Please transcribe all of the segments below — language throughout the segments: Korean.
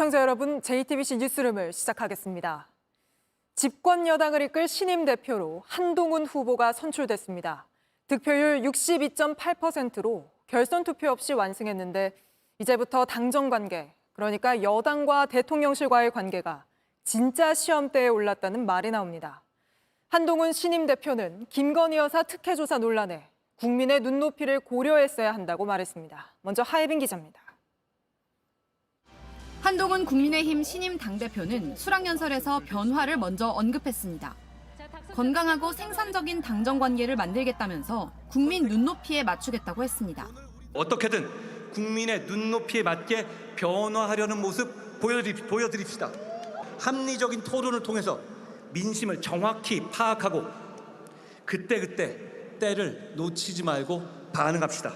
시청자 여러분, JTBC 뉴스룸을 시작하겠습니다. 집권 여당을 이끌 신임 대표로 한동훈 후보가 선출됐습니다. 득표율 62.8%로 결선 투표 없이 완승했는데 이제부터 당정 관계, 그러니까 여당과 대통령실과의 관계가 진짜 시험대에 올랐다는 말이 나옵니다. 한동훈 신임 대표는 김건희 여사 특혜 조사 논란에 국민의 눈높이를 고려했어야 한다고 말했습니다. 먼저 하예빈 기자입니다. 한동훈 국민의힘 신임 당대표는 수락연설에서 변화를 먼저 언급했습니다. 건강하고 생산적인 당정 관계를 만들겠다면서 국민 눈높이에 맞추겠다고 했습니다. 어떻게든 국민의 눈높이에 맞게 변화하려는 모습 보여드립시다. 합리적인 토론을 통해서 민심을 정확히 파악하고 그때그때 때를 놓치지 말고 반응합시다.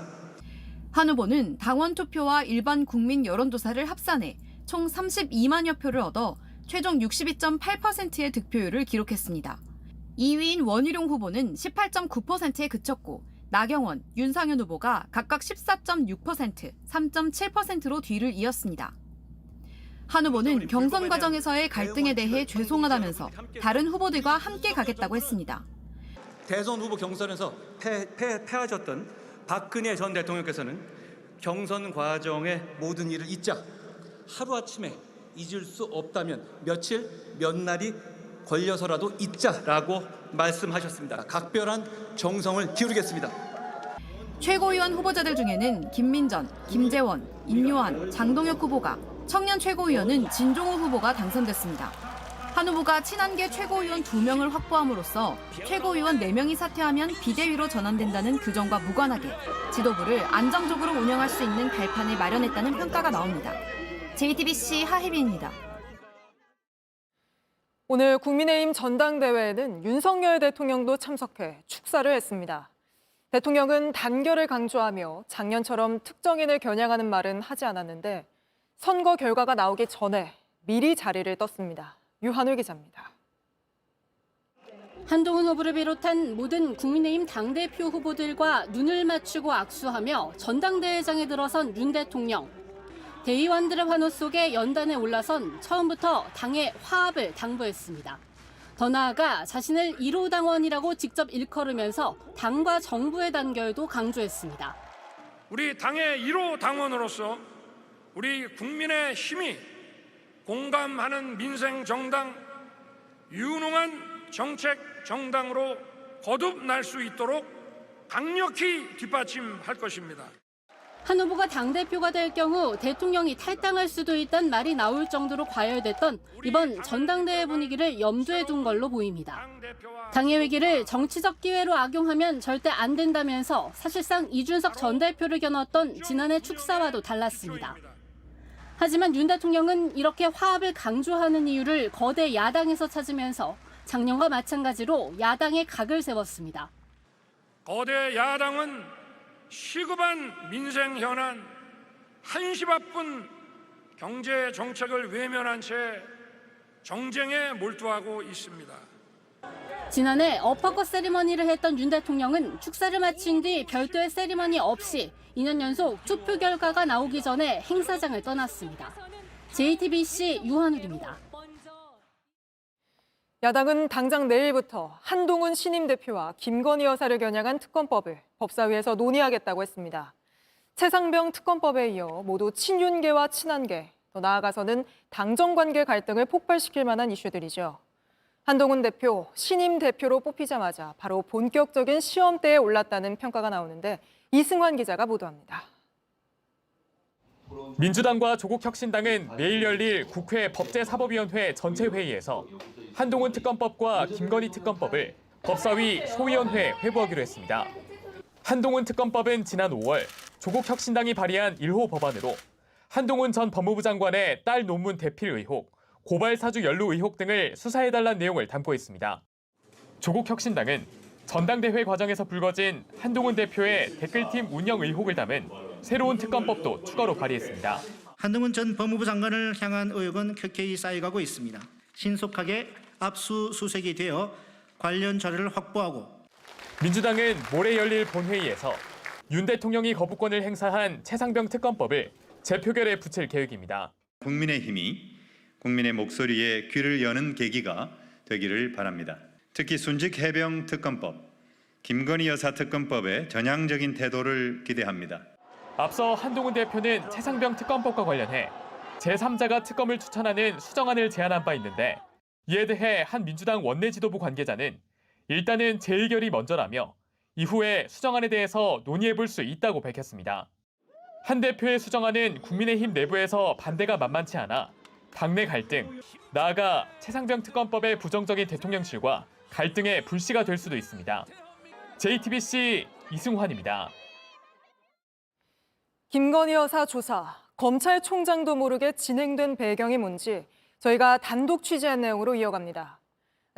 한 후보는 당원 투표와 일반 국민 여론조사를 합산해 총 32만여 표를 얻어 최종 62.8%의 득표율을 기록했습니다. 2위인 원희룡 후보는 18.9%에 그쳤고 나경원, 윤상현 후보가 각각 14.6%, 3.7%로 뒤를 이었습니다. 한 후보는 경선 과정에서의 갈등에 대해 죄송하다면서 다른 후보들과 함께 가겠다고 했습니다. 대선 후보 경선에서 패하셨던 박근혜 전 대통령께서는 경선 과정의 모든 일을 잊자. 하루아침에 잊을 수 없다면 며칠, 몇 날이 걸려서라도 잊자라고 말씀하셨습니다. 각별한 정성을 기울이겠습니다. 최고위원 후보자들 중에는 김민전, 김재원, 임요한, 장동혁 후보가, 청년 최고위원은 진종우 후보가 당선됐습니다. 한 후보가 친한계 최고위원 2명을 확보함으로써 최고위원 4명이 사퇴하면 비대위로 전환된다는 규정과 무관하게 지도부를 안정적으로 운영할 수 있는 발판을 마련했다는 평가가 나옵니다. JTBC 하혜빈입니다. 오늘 국민의힘 전당대회에는 윤석열 대통령도 참석해 축사를 했습니다. 대통령은 단결을 강조하며 작년처럼 특정인을 겨냥하는 말은 하지 않았는데 선거 결과가 나오기 전에 미리 자리를 떴습니다. 유한울 기자입니다. 한동훈 후보를 비롯한 모든 국민의힘 당대표 후보들과 눈을 맞추고 악수하며 전당대회장에 들어선 윤 대통령. 대의원들의 환호 속에 연단에 올라선 처음부터 당의 화합을 당부했습니다. 더 나아가 자신을 1호 당원이라고 직접 일컬으면서 당과 정부의 단결도 강조했습니다. 우리 당의 1호 당원으로서 우리 국민의 힘이 공감하는 민생 정당, 유능한 정책 정당으로 거듭날 수 있도록 강력히 뒷받침할 것입니다. 한 후보가 당대표가 될 경우 대통령이 탈당할 수도 있다는 말이 나올 정도로 과열됐던 이번 전당대회 분위기를 염두에 둔 걸로 보입니다. 당의 위기를 정치적 기회로 악용하면 절대 안 된다면서 사실상 이준석 전 대표를 겨눴던 지난해 축사와도 달랐습니다. 하지만 윤 대통령은 이렇게 화합을 강조하는 이유를 거대 야당에서 찾으면서 작년과 마찬가지로 야당의 각을 세웠습니다. 거대 야당은 시급한 민생 현안, 한시 바쁜 경제 정책을 외면한 채 정쟁에 몰두하고 있습니다. 지난해 어퍼컷 세리머니를 했던 윤 대통령은 축사를 마친 뒤 별도의 세리머니 없이 2년 연속 투표 결과가 나오기 전에 행사장을 떠났습니다. JTBC 유한울입니다. 야당은 당장 내일부터 한동훈 신임 대표와 김건희 여사를 겨냥한 특검법을 법사위에서 논의하겠다고 했습니다. 최상병 특검법에 이어 모두 친윤계와 친한계, 더 나아가서는 당정관계 갈등을 폭발시킬 만한 이슈들이죠. 한동훈 대표, 신임 대표로 뽑히자마자 바로 본격적인 시험대에 올랐다는 평가가 나오는데 이승환 기자가 보도합니다. 민주당과 조국혁신당은 내일 열릴 국회 법제사법위원회 전체 회의에서 한동훈 특검법과 김건희 특검법을 법사위 소위원회에 회부하기로 했습니다. 한동훈 특검법은 지난 5월 조국혁신당이 발의한 1호 법안으로 한동훈 전 법무부 장관의 딸 논문 대필 의혹, 고발 사주 연루 의혹 등을 수사해달라는 내용을 담고 있습니다. 조국혁신당은 전당대회 과정에서 불거진 한동훈 대표의 댓글팀 운영 의혹을 담은 새로운 특검법도 추가로 발의했습니다. 한동훈 전 법무부 장관을 향한 의혹은 켜켜이 쌓여가고 있습니다. 신속하게 압수수색이 되어 관련 자료를 확보하고 민주당은 모레 열릴 본회의에서 윤 대통령이 거부권을 행사한 최상병 특검법을 재표결에 붙일 계획입니다. 국민의힘이 국민의 목소리에 귀를 여는 계기가 되기를 바랍니다. 특히 순직 해병 특검법, 김건희 여사 특검법의 전향적인 태도를 기대합니다. 앞서 한동훈 대표는 최상병 특검법과 관련해 제3자가 특검을 추천하는 수정안을 제안한 바 있는데 이에 대해 한 민주당 원내 지도부 관계자는 일단은 재의결이 먼저라며 이후에 수정안에 대해서 논의해볼 수 있다고 밝혔습니다. 한 대표의 수정안은 국민의힘 내부에서 반대가 만만치 않아 당내 갈등, 나아가 최상병 특검법의 부정적인 대통령실과 갈등의 불씨가 될 수도 있습니다. JTBC 이승환입니다. 김건희 여사 조사, 검찰총장도 모르게 진행된 배경이 뭔지 저희가 단독 취재한 내용으로 이어갑니다.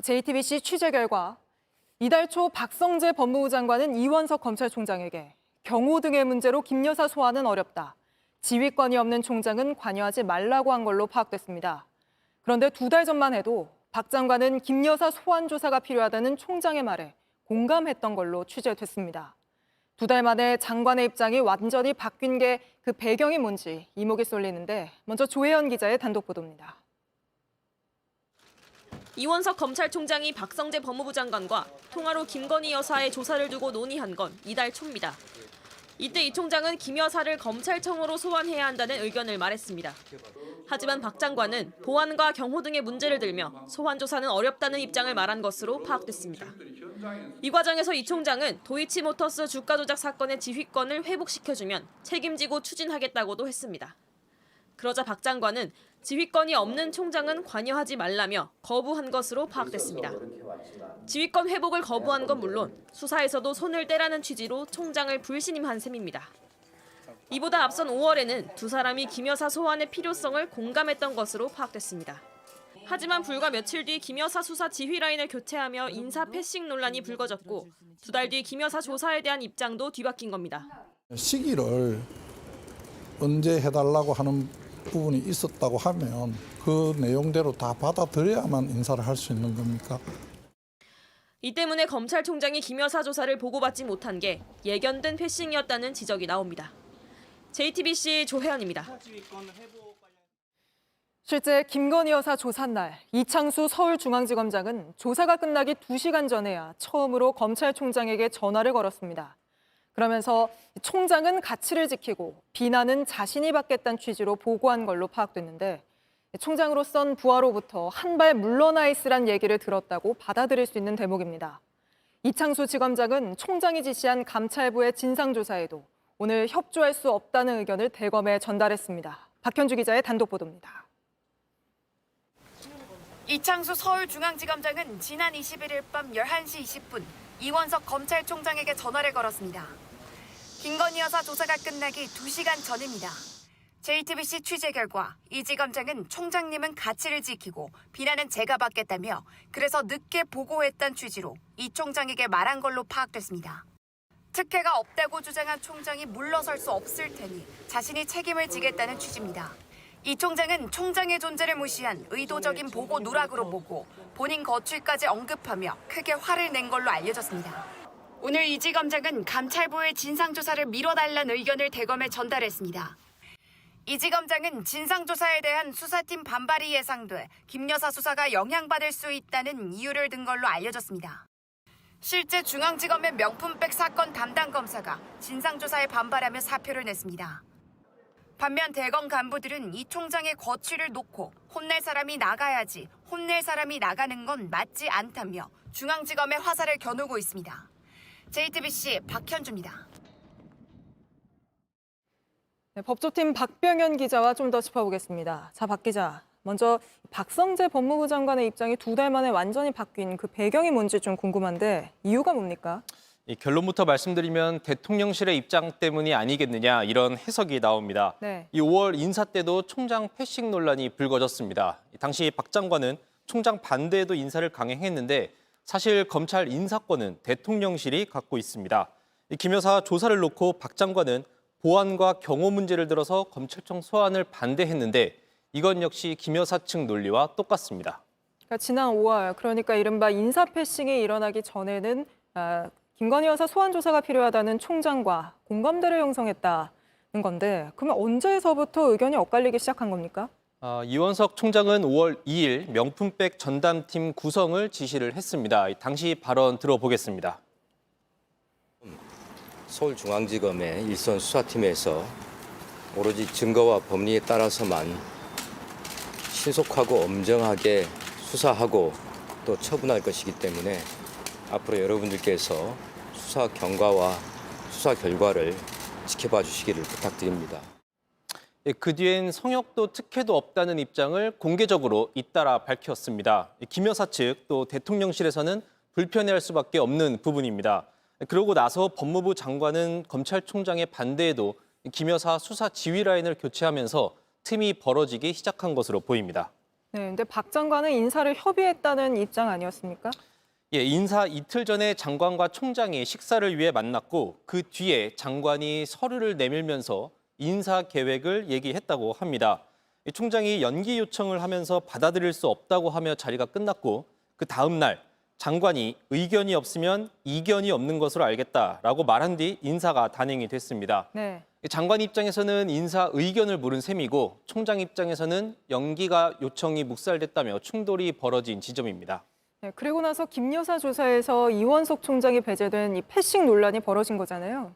JTBC 취재 결과 이달 초 박성재 법무부 장관은 이원석 검찰총장에게 경호 등의 문제로 김 여사 소환은 어렵다. 지휘권이 없는 총장은 관여하지 말라고 한 걸로 파악됐습니다. 그런데 2달 전만 해도 박 장관은 김 여사 소환 조사가 필요하다는 총장의 말에 공감했던 걸로 취재됐습니다. 2달 만에 장관의 입장이 완전히 바뀐 게 그 배경이 뭔지 이목이 쏠리는데 먼저 조혜연 기자의 단독 보도입니다. 이원석 검찰총장이 박성재 법무부 장관과 통화로 김건희 여사의 조사를 두고 논의한 건 이달 초입니다. 이때 이 총장은 김 여사를 검찰청으로 소환해야 한다는 의견을 말했습니다. 하지만 박 장관은 보안과 경호 등의 문제를 들며 소환 조사는 어렵다는 입장을 말한 것으로 파악됐습니다. 이 과정에서 이 총장은 도이치모터스 주가 조작 사건의 지휘권을 회복시켜주면 책임지고 추진하겠다고도 했습니다. 그러자 박 장관은 지휘권이 없는 총장은 관여하지 말라며 거부한 것으로 파악됐습니다. 지휘권 회복을 거부한 건 물론 수사에서도 손을 떼라는 취지로 총장을 불신임한 셈입니다. 이보다 앞선 5월에는 두 사람이 김 여사 소환의 필요성을 공감했던 것으로 파악됐습니다. 하지만 불과 며칠 뒤 김 여사 수사 지휘 라인을 교체하며 인사 패싱 논란이 불거졌고 2달 뒤 김 여사 조사에 대한 입장도 뒤바뀐 겁니다. 시기를 언제 해달라고 하는 부분이 있었다고 하면 그 내용대로 다 받아들여야만 인사를 할 수 있는 겁니까? 이 때문에 검찰총장이 김 여사 조사를 보고받지 못한 게 예견된 패싱이었다는 지적이 나옵니다. JTBC 조혜연입니다. 실제 김건희 여사 조사 날 이창수 서울중앙지검장은 조사가 끝나기 2시간 전에야 처음으로 검찰총장에게 전화를 걸었습니다. 그러면서 총장은 가치를 지키고 비난은 자신이 받겠다는 취지로 보고한 걸로 파악됐는데 총장으로선 부하로부터 한 발 물러나 있으란 얘기를 들었다고 받아들일 수 있는 대목입니다. 이창수 지검장은 총장이 지시한 감찰부의 진상조사에도 오늘 협조할 수 없다는 의견을 대검에 전달했습니다. 박현주 기자의 단독 보도입니다. 이창수 서울중앙지검장은 지난 21일 밤 11시 20분 이원석 검찰총장에게 전화를 걸었습니다. 김건희 여사 조사가 끝나기 2시간 전입니다. JTBC 취재 결과 이 지검장은 총장님은 가치를 지키고 비난은 제가 받겠다며 그래서 늦게 보고했다는 취지로 이 총장에게 말한 걸로 파악됐습니다. 특혜가 없다고 주장한 총장이 물러설 수 없을 테니 자신이 책임을 지겠다는 취지입니다. 이 총장은 총장의 존재를 무시한 의도적인 보고 누락으로 보고 본인 거취까지 언급하며 크게 화를 낸 걸로 알려졌습니다. 오늘 이 지검장은 감찰부의 진상조사를 미뤄달라는 의견을 대검에 전달했습니다. 이 지검장은 진상조사에 대한 수사팀 반발이 예상돼 김 여사 수사가 영향받을 수 있다는 이유를 든 걸로 알려졌습니다. 실제 중앙지검의 명품백 사건 담당 검사가 진상조사에 반발하며 사표를 냈습니다. 반면 대검 간부들은 이 총장의 거취를 놓고 혼낼 사람이 나가야지 혼낼 사람이 나가는 건 맞지 않다며 중앙지검의 화살을 겨누고 있습니다. JTBC 박현주입니다. 네, 법조팀 박병현 기자와 좀 더 짚어보겠습니다. 자, 박 기자. 먼저 박성재 법무부 장관의 입장이 2달 만에 완전히 바뀐 그 배경이 뭔지 좀 궁금한데 이유가 뭡니까? 결론부터 말씀드리면 대통령실의 입장 때문이 아니겠느냐 이런 해석이 나옵니다. 네. 이 5월 인사 때도 총장 패싱 논란이 불거졌습니다. 당시 박 장관은 총장 반대에도 인사를 강행했는데 사실 검찰 인사권은 대통령실이 갖고 있습니다. 김 여사 조사를 놓고 박 장관은 보안과 경호 문제를 들어서 검찰청 소환을 반대했는데 이건 역시 김 여사 측 논리와 똑같습니다. 그러니까 지난 5월, 그러니까 이른바 인사 패싱이 일어나기 전에는 김건희 여사 소환 조사가 필요하다는 총장과 공감대를 형성했다는 건데 그러면 언제서부터 의견이 엇갈리기 시작한 겁니까? 이원석 총장은 5월 2일 명품백 전담팀 구성을 지시를 했습니다. 당시 발언 들어보겠습니다. 서울중앙지검의 일선 수사팀에서 오로지 증거와 법리에 따라서만 신속하고 엄정하게 수사하고 또 처분할 것이기 때문에 앞으로 여러분들께서 수사 경과와 수사 결과를 지켜봐 주시기를 부탁드립니다. 그 뒤엔 성역도 특혜도 없다는 입장을 공개적으로 잇따라 밝혔습니다. 김 여사 측 또 대통령실에서는 불편해할 수밖에 없는 부분입니다. 그러고 나서 법무부 장관은 검찰총장의 반대에도 김 여사 수사 지휘 라인을 교체하면서 틈이 벌어지기 시작한 것으로 보입니다. 네, 근데 박 장관은 인사를 협의했다는 입장 아니었습니까? 예, 인사 이틀 전에 장관과 총장이 식사를 위해 만났고 그 뒤에 장관이 서류를 내밀면서 인사 계획을 얘기했다고 합니다. 총장이 연기 요청을 하면서 받아들일 수 없다고 하며 자리가 끝났고 그 다음 날 장관이 의견이 없으면 이견이 없는 것으로 알겠다라고 말한 뒤 인사가 단행이 됐습니다. 네. 장관 입장에서는 인사 의견을 물은 셈이고 총장 입장에서는 연기가 요청이 묵살됐다며 충돌이 벌어진 지점입니다. 네, 그리고 나서 김 여사 조사에서 이원석 총장이 배제된 이 패싱 논란이 벌어진 거잖아요.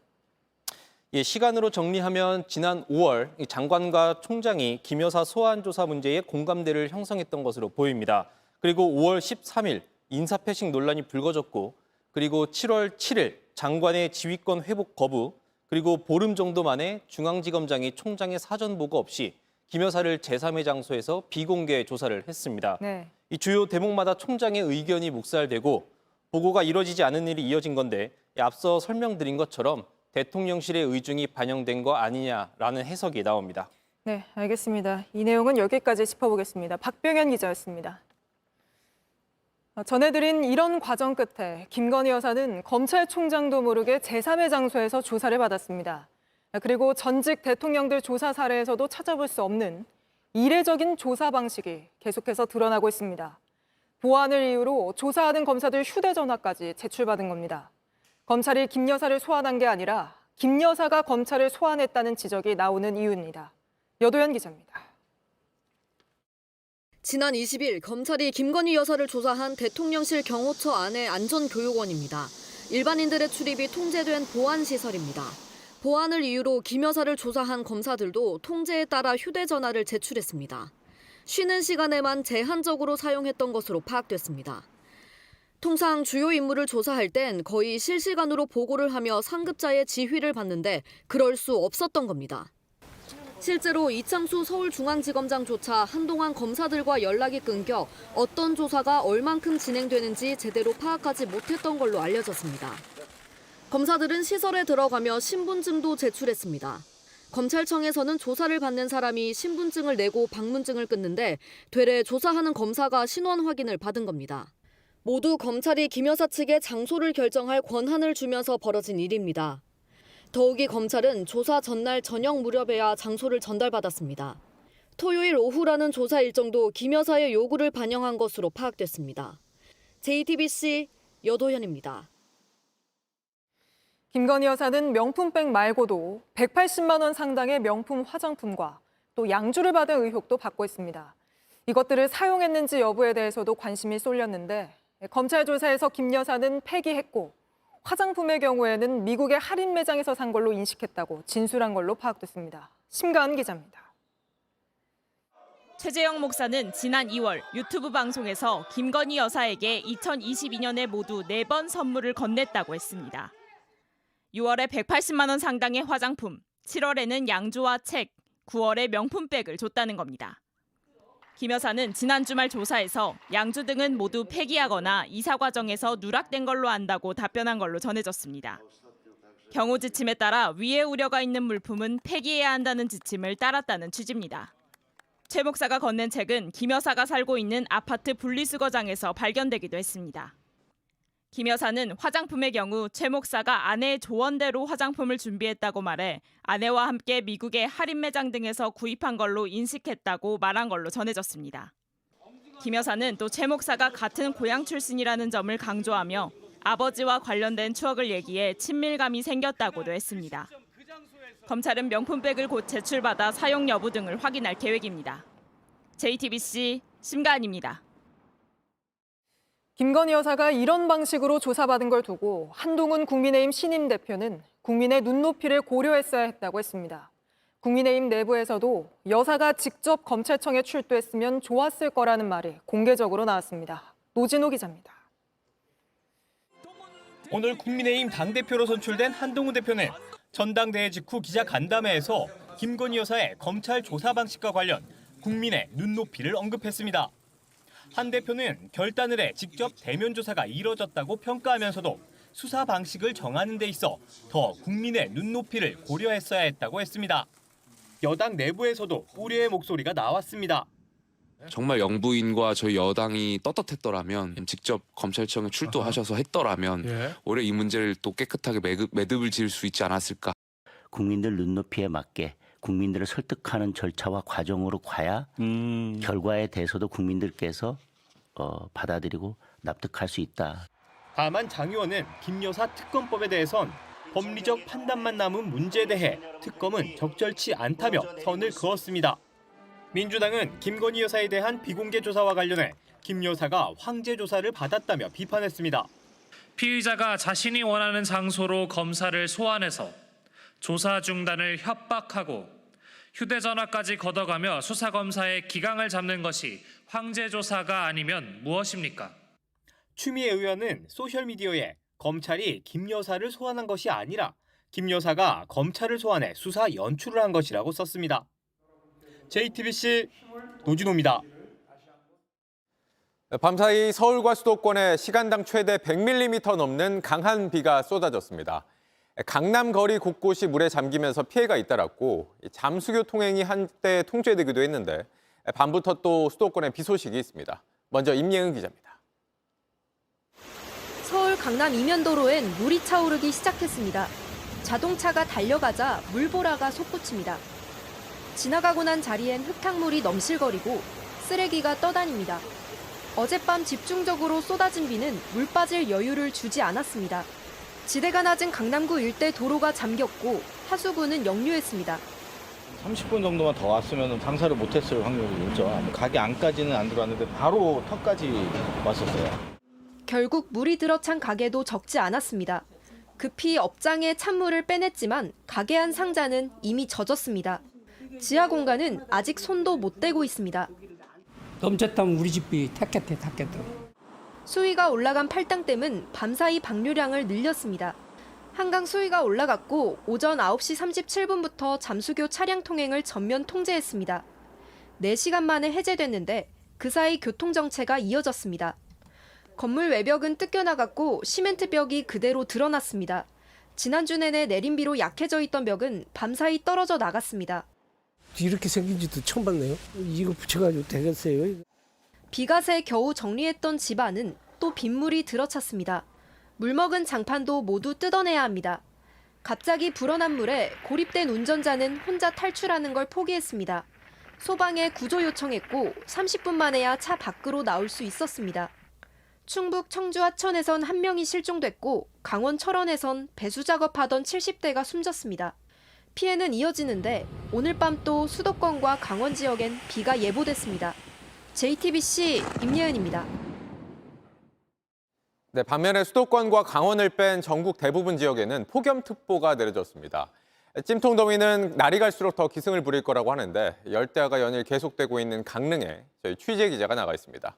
예, 시간으로 정리하면 지난 5월 장관과 총장이 김 여사 소환 조사 문제에 공감대를 형성했던 것으로 보입니다. 그리고 5월 13일 인사 패싱 논란이 불거졌고 그리고 7월 7일 장관의 지휘권 회복 거부 그리고 보름 정도 만에 중앙지검장이 총장의 사전 보고 없이 김 여사를 제3의 장소에서 비공개 조사를 했습니다. 네. 이 주요 대목마다 총장의 의견이 묵살되고 보고가 이뤄지지 않은 일이 이어진 건데 앞서 설명드린 것처럼 대통령실의 의중이 반영된 거 아니냐라는 해석이 나옵니다. 네, 알겠습니다. 이 내용은 여기까지 짚어보겠습니다. 박병현 기자였습니다. 전해드린 이런 과정 끝에 김건희 여사는 검찰총장도 모르게 제3의 장소에서 조사를 받았습니다. 그리고 전직 대통령들 조사 사례에서도 찾아볼 수 없는 이례적인 조사 방식이 계속해서 드러나고 있습니다. 보안을 이유로 조사하는 검사들 휴대전화까지 제출받은 겁니다. 검찰이 김 여사를 소환한 게 아니라 김 여사가 검찰을 소환했다는 지적이 나오는 이유입니다. 여도현 기자입니다. 지난 20일 검찰이 김건희 여사를 조사한 대통령실 경호처 안의 안전교육원입니다. 일반인들의 출입이 통제된 보안시설입니다. 보안을 이유로 김 여사를 조사한 검사들도 통제에 따라 휴대전화를 제출했습니다. 쉬는 시간에만 제한적으로 사용했던 것으로 파악됐습니다. 통상 주요 인물을 조사할 땐 거의 실시간으로 보고를 하며 상급자의 지휘를 받는데 그럴 수 없었던 겁니다. 실제로 이창수 서울중앙지검장조차 한동안 검사들과 연락이 끊겨 어떤 조사가 얼만큼 진행되는지 제대로 파악하지 못했던 걸로 알려졌습니다. 검사들은 시설에 들어가며 신분증도 제출했습니다. 검찰청에서는 조사를 받는 사람이 신분증을 내고 방문증을 끊는데 되레 조사하는 검사가 신원 확인을 받은 겁니다. 모두 검찰이 김 여사 측에 장소를 결정할 권한을 주면서 벌어진 일입니다. 더욱이 검찰은 조사 전날 저녁 무렵에야 장소를 전달받았습니다. 토요일 오후라는 조사 일정도 김 여사의 요구를 반영한 것으로 파악됐습니다. JTBC 여도현입니다. 김건희 여사는 명품백 말고도 180만 원 상당의 명품 화장품과 또 양주를 받은 의혹도 받고 있습니다. 이것들을 사용했는지 여부에 대해서도 관심이 쏠렸는데 검찰 조사에서 김 여사는 폐기했고 화장품의 경우에는 미국의 할인 매장에서 산 걸로 인식했다고 진술한 걸로 파악됐습니다. 심가은 기자입니다. 최재형 목사는 지난 2월 유튜브 방송에서 김건희 여사에게 2022년에 모두 4번 선물을 건넸다고 했습니다. 6월에 180만 원 상당의 화장품, 7월에는 양주와 책, 9월에 명품백을 줬다는 겁니다. 김 여사는 지난 주말 조사에서 양주 등은 모두 폐기하거나 이사 과정에서 누락된 걸로 안다고 답변한 걸로 전해졌습니다. 경호 지침에 따라 위해 우려가 있는 물품은 폐기해야 한다는 지침을 따랐다는 취지입니다. 최 목사가 건넨 책은 김 여사가 살고 있는 아파트 분리수거장에서 발견되기도 했습니다. 김 여사는 화장품의 경우 최 목사가 아내의 조언대로 화장품을 준비했다고 말해 아내와 함께 미국의 할인 매장 등에서 구입한 걸로 인식했다고 말한 걸로 전해졌습니다. 김 여사는 또 최 목사가 같은 고향 출신이라는 점을 강조하며 아버지와 관련된 추억을 얘기해 친밀감이 생겼다고도 했습니다. 검찰은 명품백을 곧 제출받아 사용 여부 등을 확인할 계획입니다. JTBC 심가은입니다. 김건희 여사가 이런 방식으로 조사받은 걸 두고 한동훈 국민의힘 신임 대표는 국민의 눈높이를 고려했어야 했다고 했습니다. 국민의힘 내부에서도 여사가 직접 검찰청에 출두했으면 좋았을 거라는 말이 공개적으로 나왔습니다. 노진호 기자입니다. 오늘 국민의힘 당대표로 선출된 한동훈 대표는 전당대회 직후 기자 간담회에서 김건희 여사의 검찰 조사 방식과 관련 국민의 눈높이를 언급했습니다. 한 대표는 결단을 해 직접 대면 조사가 이뤄졌다고 평가하면서도 수사 방식을 정하는 데 있어 더 국민의 눈높이를 고려했어야 했다고 했습니다. 여당 내부에서도 우려의 목소리가 나왔습니다. 정말 영부인과 저희 여당이 떳떳했더라면 직접 검찰청에 출두하셔서 했더라면 올해 이 문제를 또 깨끗하게 매듭을 지을 수 있지 않았을까. 국민들 눈높이에 맞게 국민들을 설득하는 절차와 과정으로 가야 결과에 대해서도 국민들께서 받아들이고 납득할 수 있다. 다만 장 의원은 김 여사 특검법에 대해선 법리적 판단만 남은 문제에 대해 특검은 적절치 않다며 선을 그었습니다. 민주당은 김건희 여사에 대한 비공개 조사와 관련해 김 여사가 황제 조사를 받았다며 비판했습니다. 피의자가 자신이 원하는 장소로 검사를 소환해서 조사 중단을 협박하고 휴대전화까지 걷어가며 수사검사의 기강을 잡는 것이 황제 조사가 아니면 무엇입니까? 추미애 의원은 소셜미디어에 검찰이 김 여사를 소환한 것이 아니라 김 여사가 검찰을 소환해 수사 연출을 한 것이라고 썼습니다. JTBC 노진호입니다. 밤사이 서울과 수도권에 시간당 최대 100mm 넘는 강한 비가 쏟아졌습니다. 강남 거리 곳곳이 물에 잠기면서 피해가 잇따랐고 잠수교 통행이 한때 통제되기도 했는데 밤부터 또 수도권에 비 소식이 있습니다. 먼저 임예은 기자입니다. 서울 강남 이면도로엔 물이 차오르기 시작했습니다. 자동차가 달려가자 물보라가 솟구칩니다. 지나가고 난 자리엔 흙탕물이 넘실거리고 쓰레기가 떠다닙니다. 어젯밤 집중적으로 쏟아진 비는 물 빠질 여유를 주지 않았습니다. 지대가 낮은 강남구 일대 도로가 잠겼고 하수구는 역류했습니다. 30분 정도만 더 왔으면 장사를 못했을 확률이 있죠. 가게 안까지는 안 들어왔는데 바로 턱까지 왔었어요. 결국 물이 들어찬 가게도 적지 않았습니다. 급히 업장에 찬물을 빼냈지만 가게 안 상자는 이미 젖었습니다. 지하 공간은 아직 손도 못 대고 있습니다. 넘쳤다면 우리 집이 탔겠대. 수위가 올라간 팔당댐은 밤사이 방류량을 늘렸습니다. 한강 수위가 올라갔고 오전 9시 37분부터 잠수교 차량 통행을 전면 통제했습니다. 4시간 만에 해제됐는데 그 사이 교통정체가 이어졌습니다. 건물 외벽은 뜯겨나갔고 시멘트 벽이 그대로 드러났습니다. 지난주 내내 내린 비로 약해져 있던 벽은 밤사이 떨어져 나갔습니다. 이렇게 생긴지도 처음 봤네요. 이거 붙여가지고 되겠어요? 비가 새 겨우 정리했던 집 안은 또 빗물이 들어찼습니다. 물먹은 장판도 모두 뜯어내야 합니다. 갑자기 불어난 물에 고립된 운전자는 혼자 탈출하는 걸 포기했습니다. 소방에 구조 요청했고 30분 만에야 차 밖으로 나올 수 있었습니다. 충북 청주 하천에선 1명이 실종됐고 강원 철원에선 배수 작업하던 70대가 숨졌습니다. 피해는 이어지는데 오늘 밤 또 수도권과 강원 지역엔 비가 예보됐습니다. JTBC 임예은입니다. 네, 반면에 수도권과 강원을 뺀 전국 대부분 지역에는 폭염특보가 내려졌습니다. 찜통더위는 날이 갈수록 더 기승을 부릴 거라고 하는데 열대야가 연일 계속되고 있는 강릉에 저희 취재 기자가 나가 있습니다.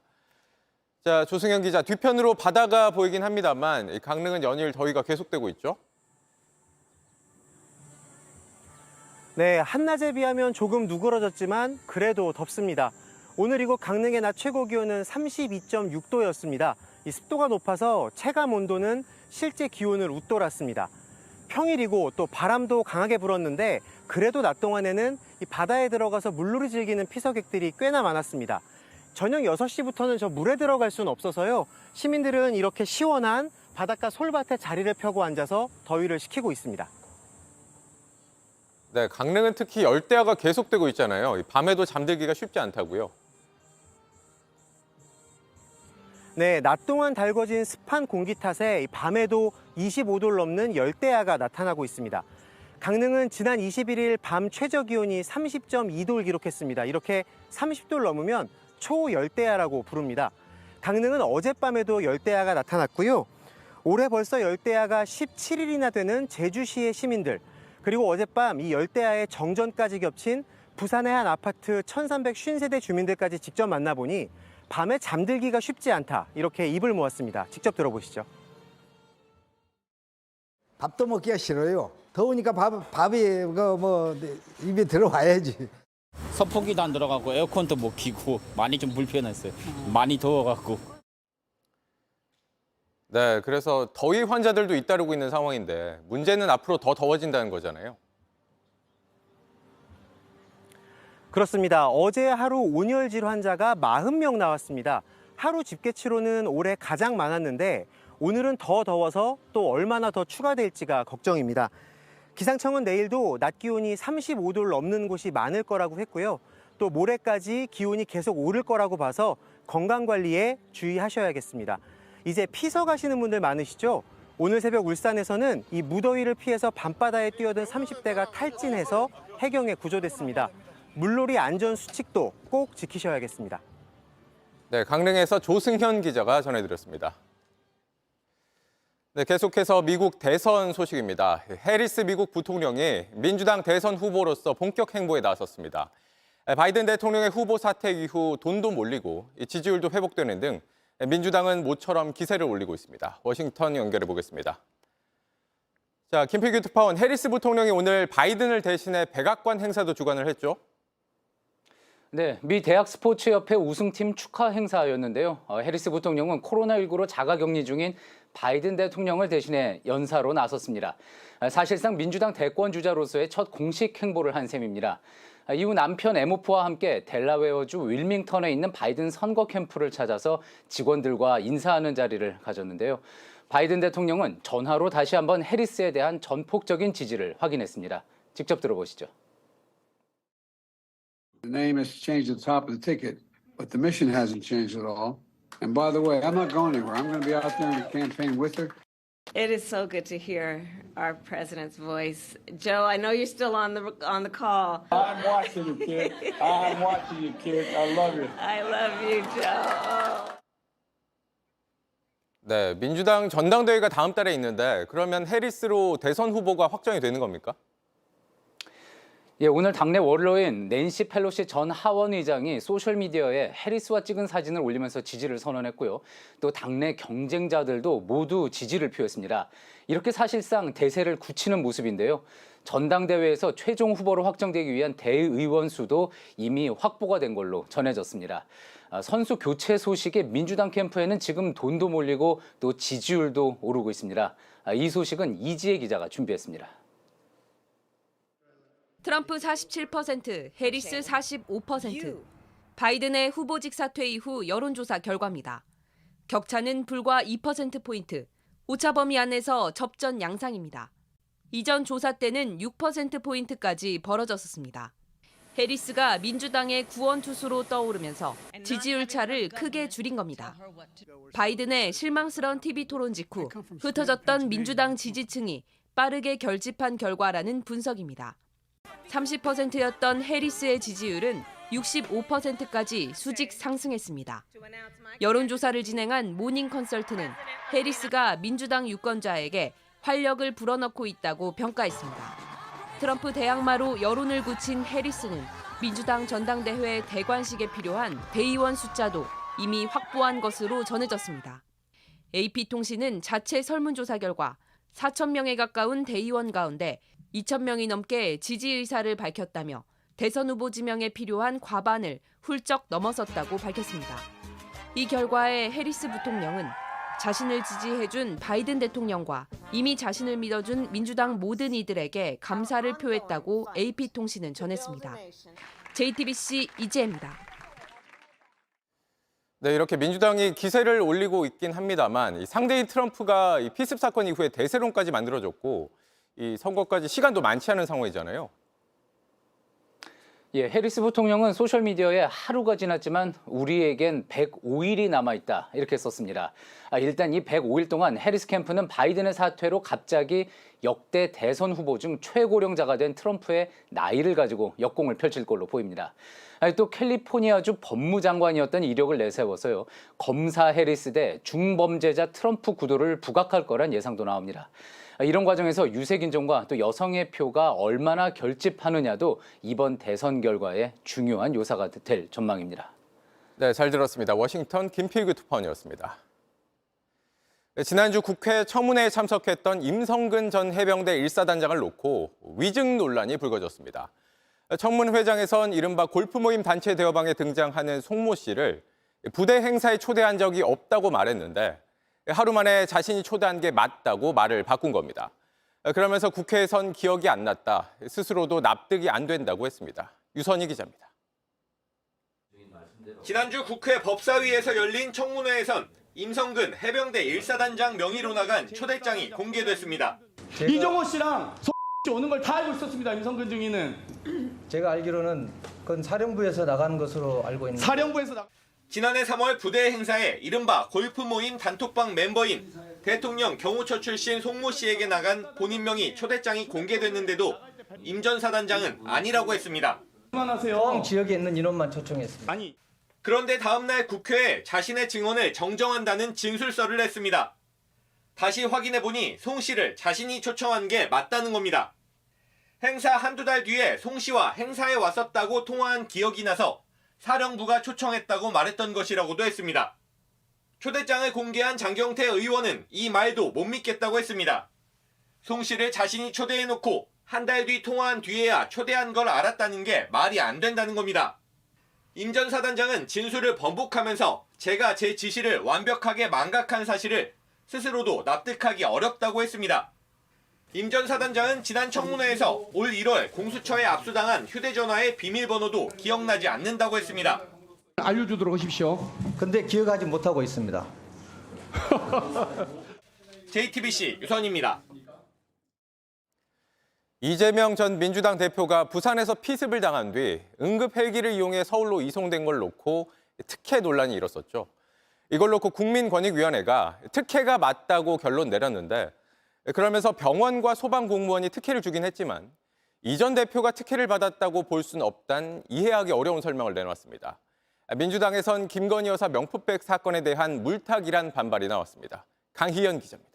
자, 조승현 기자, 뒤편으로 바다가 보이긴 합니다만 강릉은 연일 더위가 계속되고 있죠? 네, 한낮에 비하면 조금 누그러졌지만 그래도 덥습니다. 오늘 이곳 강릉의 낮 최고 기온은 32.6도였습니다. 이 습도가 높아서 체감 온도는 실제 기온을 웃돌았습니다. 평일이고 또 바람도 강하게 불었는데 그래도 낮 동안에는 이 바다에 들어가서 물놀이 즐기는 피서객들이 꽤나 많았습니다. 저녁 6시부터는 저 물에 들어갈 수는 없어서요. 시민들은 이렇게 시원한 바닷가 솔밭에 자리를 펴고 앉아서 더위를 식히고 있습니다. 네, 강릉은 특히 열대야가 계속되고 있잖아요. 밤에도 잠들기가 쉽지 않다고요. 네, 낮 동안 달궈진 습한 공기 탓에 밤에도 25도를 넘는 열대야가 나타나고 있습니다. 강릉은 지난 21일 밤 최저 기온이 30.2도를 기록했습니다. 이렇게 30도를 넘으면 초열대야라고 부릅니다. 강릉은 어젯밤에도 열대야가 나타났고요. 올해 벌써 열대야가 17일이나 되는 제주시의 시민들, 그리고 어젯밤 이 열대야의 정전까지 겹친 부산의 한 아파트 1350세대 주민들까지 직접 만나보니 밤에 잠들기가 쉽지 않다, 이렇게 입을 모았습니다. 직접 들어보시죠. 밥도 먹기가 싫어요. 더우니까 밥이 입에 들어와야지. 선풍기도 안 들어가고 에어컨도 못 켜고 많이 좀 불편했어요. 많이 더워갖고. 네, 그래서 더위 환자들도 잇따르고 있는 상황인데 문제는 앞으로 더 더워진다는 거잖아요. 그렇습니다. 어제 하루 온열질 환자가 40명 나왔습니다. 하루 집계치로는 올해 가장 많았는데 오늘은 더 더워서 또 얼마나 더 추가될지가 걱정입니다. 기상청은 내일도 낮 기온이 35도를 넘는 곳이 많을 거라고 했고요. 또 모레까지 기온이 계속 오를 거라고 봐서 건강관리에 주의하셔야겠습니다. 이제 피서 가시는 분들 많으시죠? 오늘 새벽 울산에서는 이 무더위를 피해서 밤바다에 뛰어든 30대가 탈진해서 해경에 구조됐습니다. 물놀이 안전 수칙도 꼭 지키셔야겠습니다. 네, 강릉에서 조승현 기자가 전해드렸습니다. 네, 계속해서 미국 대선 소식입니다. 해리스 미국 부통령이 민주당 대선 후보로서 본격 행보에 나섰습니다. 바이든 대통령의 후보 사퇴 이후 돈도 몰리고 지지율도 회복되는 등 민주당은 모처럼 기세를 올리고 있습니다. 워싱턴 연결해 보겠습니다. 자, 김필규 특파원, 해리스 부통령이 오늘 바이든을 대신해 백악관 행사도 주관을 했죠? 네, 미 대학 스포츠협회 우승팀 축하 행사였는데요. 해리스 부통령은 코로나19로 자가격리 중인 바이든 대통령을 대신해 연사로 나섰습니다. 사실상 민주당 대권 주자로서의 첫 공식 행보를 한 셈입니다. 이후 남편 에모프와 함께 델라웨어주 윌밍턴에 있는 바이든 선거 캠프를 찾아서 직원들과 인사하는 자리를 가졌는데요. 바이든 대통령은 전화로 다시 한번 해리스에 대한 전폭적인 지지를 확인했습니다. 직접 들어보시죠. The name has changed at the top of the ticket, but the mission hasn't changed at all. And by the way, I'm not going anywhere. I'm going to be out there in the campaign with her. It is so good to hear our president's voice. Joe, I know you're still on the call. I'm watching you, kid. I'm watching you, kid. I love you. I love you, Joe. 네, 민주당 전당대회가 다음 달에 있는데 그러면 해리스로 대선 후보가 확정이 되는 겁니까? 예, 오늘 당내 원로인 낸시 펠로시 전 하원의장이 소셜미디어에 해리스와 찍은 사진을 올리면서 지지를 선언했고요. 또 당내 경쟁자들도 모두 지지를 표했습니다. 이렇게 사실상 대세를 굳히는 모습인데요. 전당대회에서 최종 후보로 확정되기 위한 대의원 수도 이미 확보가 된 걸로 전해졌습니다. 선수 교체 소식에 민주당 캠프에는 지금 돈도 몰리고 또 지지율도 오르고 있습니다. 이 소식은 이지혜 기자가 준비했습니다. 트럼프 47%, 해리스 45%. 바이든의 후보직 사퇴 이후 여론조사 결과입니다. 격차는 불과 2%포인트, 오차 범위 안에서 접전 양상입니다. 이전 조사 때는 6%포인트까지 벌어졌었습니다. 해리스가 민주당의 구원 투수로 떠오르면서 지지율 차를 크게 줄인 겁니다. 바이든의 실망스러운 TV 토론 직후 흩어졌던 민주당 지지층이 빠르게 결집한 결과라는 분석입니다. 30%였던 해리스의 지지율은 65%까지 수직 상승했습니다. 여론조사를 진행한 모닝 컨설트는 해리스가 민주당 유권자에게 활력을 불어넣고 있다고 평가했습니다. 트럼프 대항마로 여론을 굳힌 해리스는 민주당 전당대회 대관식에 필요한 대의원 숫자도 이미 확보한 것으로 전해졌습니다. AP통신은 자체 설문조사 결과 4,000명에 가까운 대의원 가운데 2,000명이 넘게 지지 의사를 밝혔다며 대선 후보 지명에 필요한 과반을 훌쩍 넘어섰다고 밝혔습니다. 이 결과에 해리스 부통령은 자신을 지지해준 바이든 대통령과 이미 자신을 믿어준 민주당 모든 이들에게 감사를 표했다고 AP통신은 전했습니다. JTBC 이지혜입니다. 네, 이렇게 민주당이 기세를 올리고 있긴 합니다만 상대인 트럼프가 이 피습 사건 이후에 대세론까지 만들어졌고 이 선거까지 시간도 많지 않은 상황이잖아요. 예, 해리스 부통령은 소셜미디어에 하루가 지났지만 우리에겐 105일이 남아있다 이렇게 썼습니다. 일단 이 105일 동안 해리스 캠프는 바이든의 사퇴로 갑자기 역대 대선 후보 중 최고령자가 된 트럼프의 나이를 가지고 역공을 펼칠 걸로 보입니다. 또 캘리포니아주 법무장관이었던 이력을 내세워서요. 검사 해리스 대 중범죄자 트럼프 구도를 부각할 거란 예상도 나옵니다. 이런 과정에서 유색인종과 또 여성의 표가 얼마나 결집하느냐도 이번 대선 결과의 중요한 요소가 될 전망입니다. 네, 잘 들었습니다. 워싱턴 김필규 특파원이었습니다. 지난주 국회 청문회에 참석했던 임성근 전 해병대 1사단장을 놓고 위증 논란이 불거졌습니다. 청문회장에선 이른바 골프 모임 단체 대화방에 등장하는 송모 씨를 부대 행사에 초대한 적이 없다고 말했는데 하루 만에 자신이 초대한 게 맞다고 말을 바꾼 겁니다. 그러면서 국회에선 기억이 안 났다, 스스로도 납득이 안 된다고 했습니다. 유선희 기자입니다. 지난주 국회 법사위에서 열린 청문회에선 임성근 해병대 1사단장 명의로 나간 초대장이 공개됐습니다. 이종호 씨랑 송 씨 오는 걸 다 알고 있었습니다. 임성근 중위는. 제가 알기로는 그건 사령부에서 나가는 것으로 알고 있는데. 사령부에서 지난해 3월 부대 행사에 이른바 골프 모임 단톡방 멤버인 대통령 경호처 출신 송모 씨에게 나간 본인 명의 초대장이 공개됐는데도 임 전 사단장은 아니라고 했습니다. 포항 지역에 있는 인원만 초청했습니다. 그런데 다음 날 국회에 자신의 증언을 정정한다는 진술서를 냈습니다. 다시 확인해보니 송 씨를 자신이 초청한 게 맞다는 겁니다. 행사 한두 달 뒤에 송 씨와 행사에 왔었다고 통화한 기억이 나서 사령부가 초청했다고 말했던 것이라고도 했습니다. 초대장을 공개한 장경태 의원은 이 말도 못 믿겠다고 했습니다. 송 씨를 자신이 초대해놓고 한 달 뒤 통화한 뒤에야 초대한 걸 알았다는 게 말이 안 된다는 겁니다. 임 전 사단장은 진술을 번복하면서 제가 제 지시를 완벽하게 망각한 사실을 스스로도 납득하기 어렵다고 했습니다. 임 전 사단장은 지난 청문회에서 올 1월 공수처에 압수당한 휴대전화의 비밀번호도 기억나지 않는다고 했습니다. 알려주도록 하십시오. 근데 기억하지 못하고 있습니다. JTBC 유선입니다. 이재명 전 민주당 대표가 부산에서 피습을 당한 뒤 응급 헬기를 이용해 서울로 이송된 걸 놓고 특혜 논란이 일었었죠. 이걸 놓고 국민권익위원회가 특혜가 맞다고 결론 내렸는데, 그러면서 병원과 소방공무원이 특혜를 주긴 했지만 이 전 대표가 특혜를 받았다고 볼 수는 없단 이해하기 어려운 설명을 내놨습니다. 민주당에선 김건희 여사 명품백 사건에 대한 물타기란 반발이 나왔습니다. 강희연 기자입니다.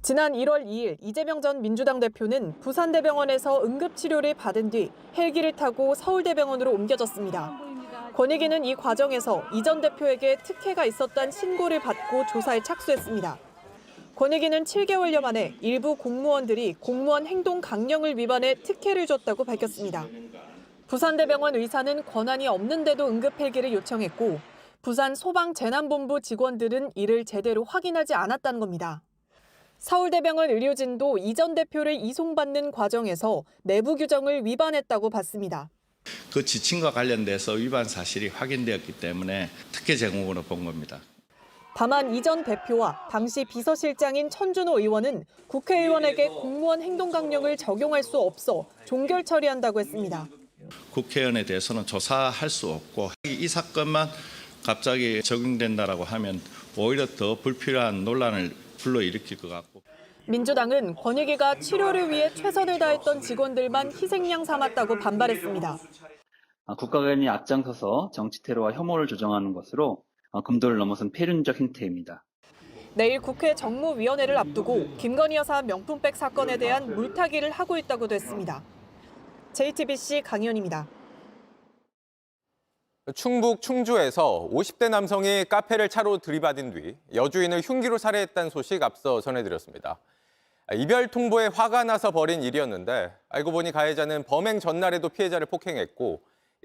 지난 1월 2일 이재명 전 민주당 대표는 부산대병원에서 응급치료를 받은 뒤 헬기를 타고 서울대병원으로 옮겨졌습니다. 권익위는 이 과정에서 이 전 대표에게 특혜가 있었다는 신고를 받고 조사에 착수했습니다. 권익위는 7개월여 만에 일부 공무원들이 공무원 행동 강령을 위반해 특혜를 줬다고 밝혔습니다. 부산대병원 의사는 권한이 없는데도 응급 헬기를 요청했고 부산 소방재난본부 직원들은 이를 제대로 확인하지 않았다는 겁니다. 서울대병원 의료진도 이 전 대표를 이송받는 과정에서 내부 규정을 위반했다고 봤습니다. 그 지침과 관련돼서 위반 사실이 확인되었기 때문에 특혜 제공으로 본 겁니다. 다만 이 전 대표와 당시 비서실장인 천준호 의원은 국회의원에게 공무원 행동강령을 적용할 수 없어 종결 처리한다고 했습니다. 국회의원에 대해서는 조사할 수 없고 이 사건만 갑자기 적용된다라고 하면 오히려 더 불필요한 논란을 불러일으킬 것 같고. 민주당은 권익위가 치료를 위해 최선을 다했던 직원들만 희생양 삼았다고 반발했습니다. 국가기관이 앞장서서 정치 테러와 혐오를 조장하는 것으로 금도를 넘어선 폐륜적 행태입니다. 내일 국회 정무위원회를 앞두고 김건희 여사 명품백 사건에 대한 물타기를 하고 있다고도 했습니다. JTBC 강희연입니다. 충북 충주에서 50대 남성이 카페를 차로 들이받은 뒤 여주인을 흉기로 살해했다는 소식 앞서 전해드렸습니다. 이별 통보에 화가 나서 벌인 일이었는데 알고 보니 가해자는 범행 전날에도 피해자를 폭행했고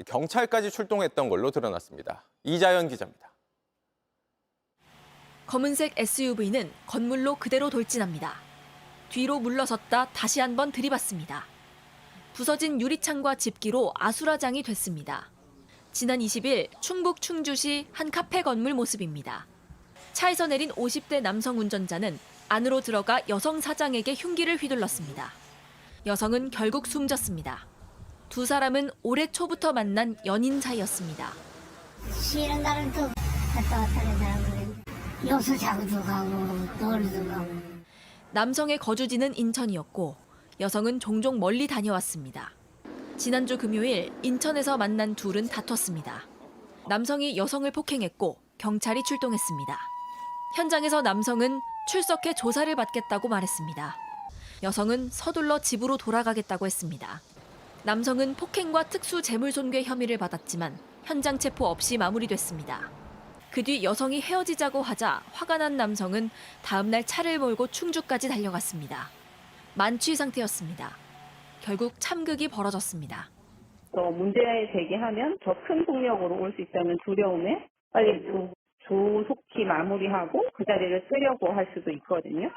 경찰까지 출동했던 걸로 드러났습니다. 이자연 기자입니다. 검은색 SUV는 건물로 그대로 돌진합니다. 뒤로 물러섰다 다시 한번 들이받습니다. 부서진 유리창과 집기로 아수라장이 됐습니다. 지난 20일 충북 충주시 한 카페 건물 모습입니다. 차에서 내린 50대 남성 운전자는 안으로 들어가 여성 사장에게 흉기를 휘둘렀습니다. 여성은 결국 숨졌습니다. 두 사람은 올해 초부터 만난 연인 사이였습니다. 쉬는 날은 또 갔다 왔다 하는 사람들은 여수 자구도 가고 놀러도 가고. 남성의 거주지는 인천이었고 여성은 종종 멀리 다녀왔습니다. 지난주 금요일 인천에서 만난 둘은 다퉜습니다. 남성이 여성을 폭행했고 경찰이 출동했습니다. 현장에서 남성은 출석해 조사를 받겠다고 말했습니다. 여성은 서둘러 집으로 돌아가겠다고 했습니다. 남성은 폭행과 특수 재물손괴 혐의를 받았지만 현장 체포 없이 마무리됐습니다. 그 뒤 여성이 헤어지자고 하자 화가 난 남성은 다음 날 차를 몰고 충주까지 달려갔습니다. 만취 상태였습니다. 결국 참극이 벌어졌습니다. 문제 제기하면 더 큰 폭력으로 올 수 있다는 두려움에 빨리 조속히 마무리하고 그 자리를 쓰려고 할 수도 있거든요.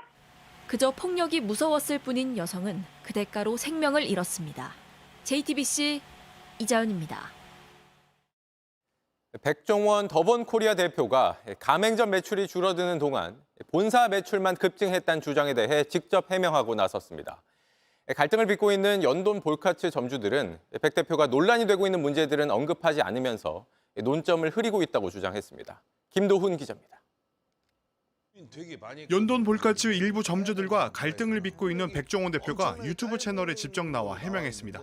그저 폭력이 무서웠을 뿐인 여성은 그 대가로 생명을 잃었습니다. JTBC 이자연입니다. 백종원 더본코리아 대표가 가맹점 매출이 줄어드는 동안 본사 매출만 급증했다는 주장에 대해 직접 해명하고 나섰습니다. 갈등을 빚고 있는 연돈 볼카츠 점주들은 백 대표가 논란이 되고 있는 문제들은 언급하지 않으면서 논점을 흐리고 있다고 주장했습니다. 김도훈 기자입니다. 연돈 볼카츠 일부 점주들과 갈등을 빚고 있는 백종원 대표가 유튜브 채널에 직접 나와 해명했습니다.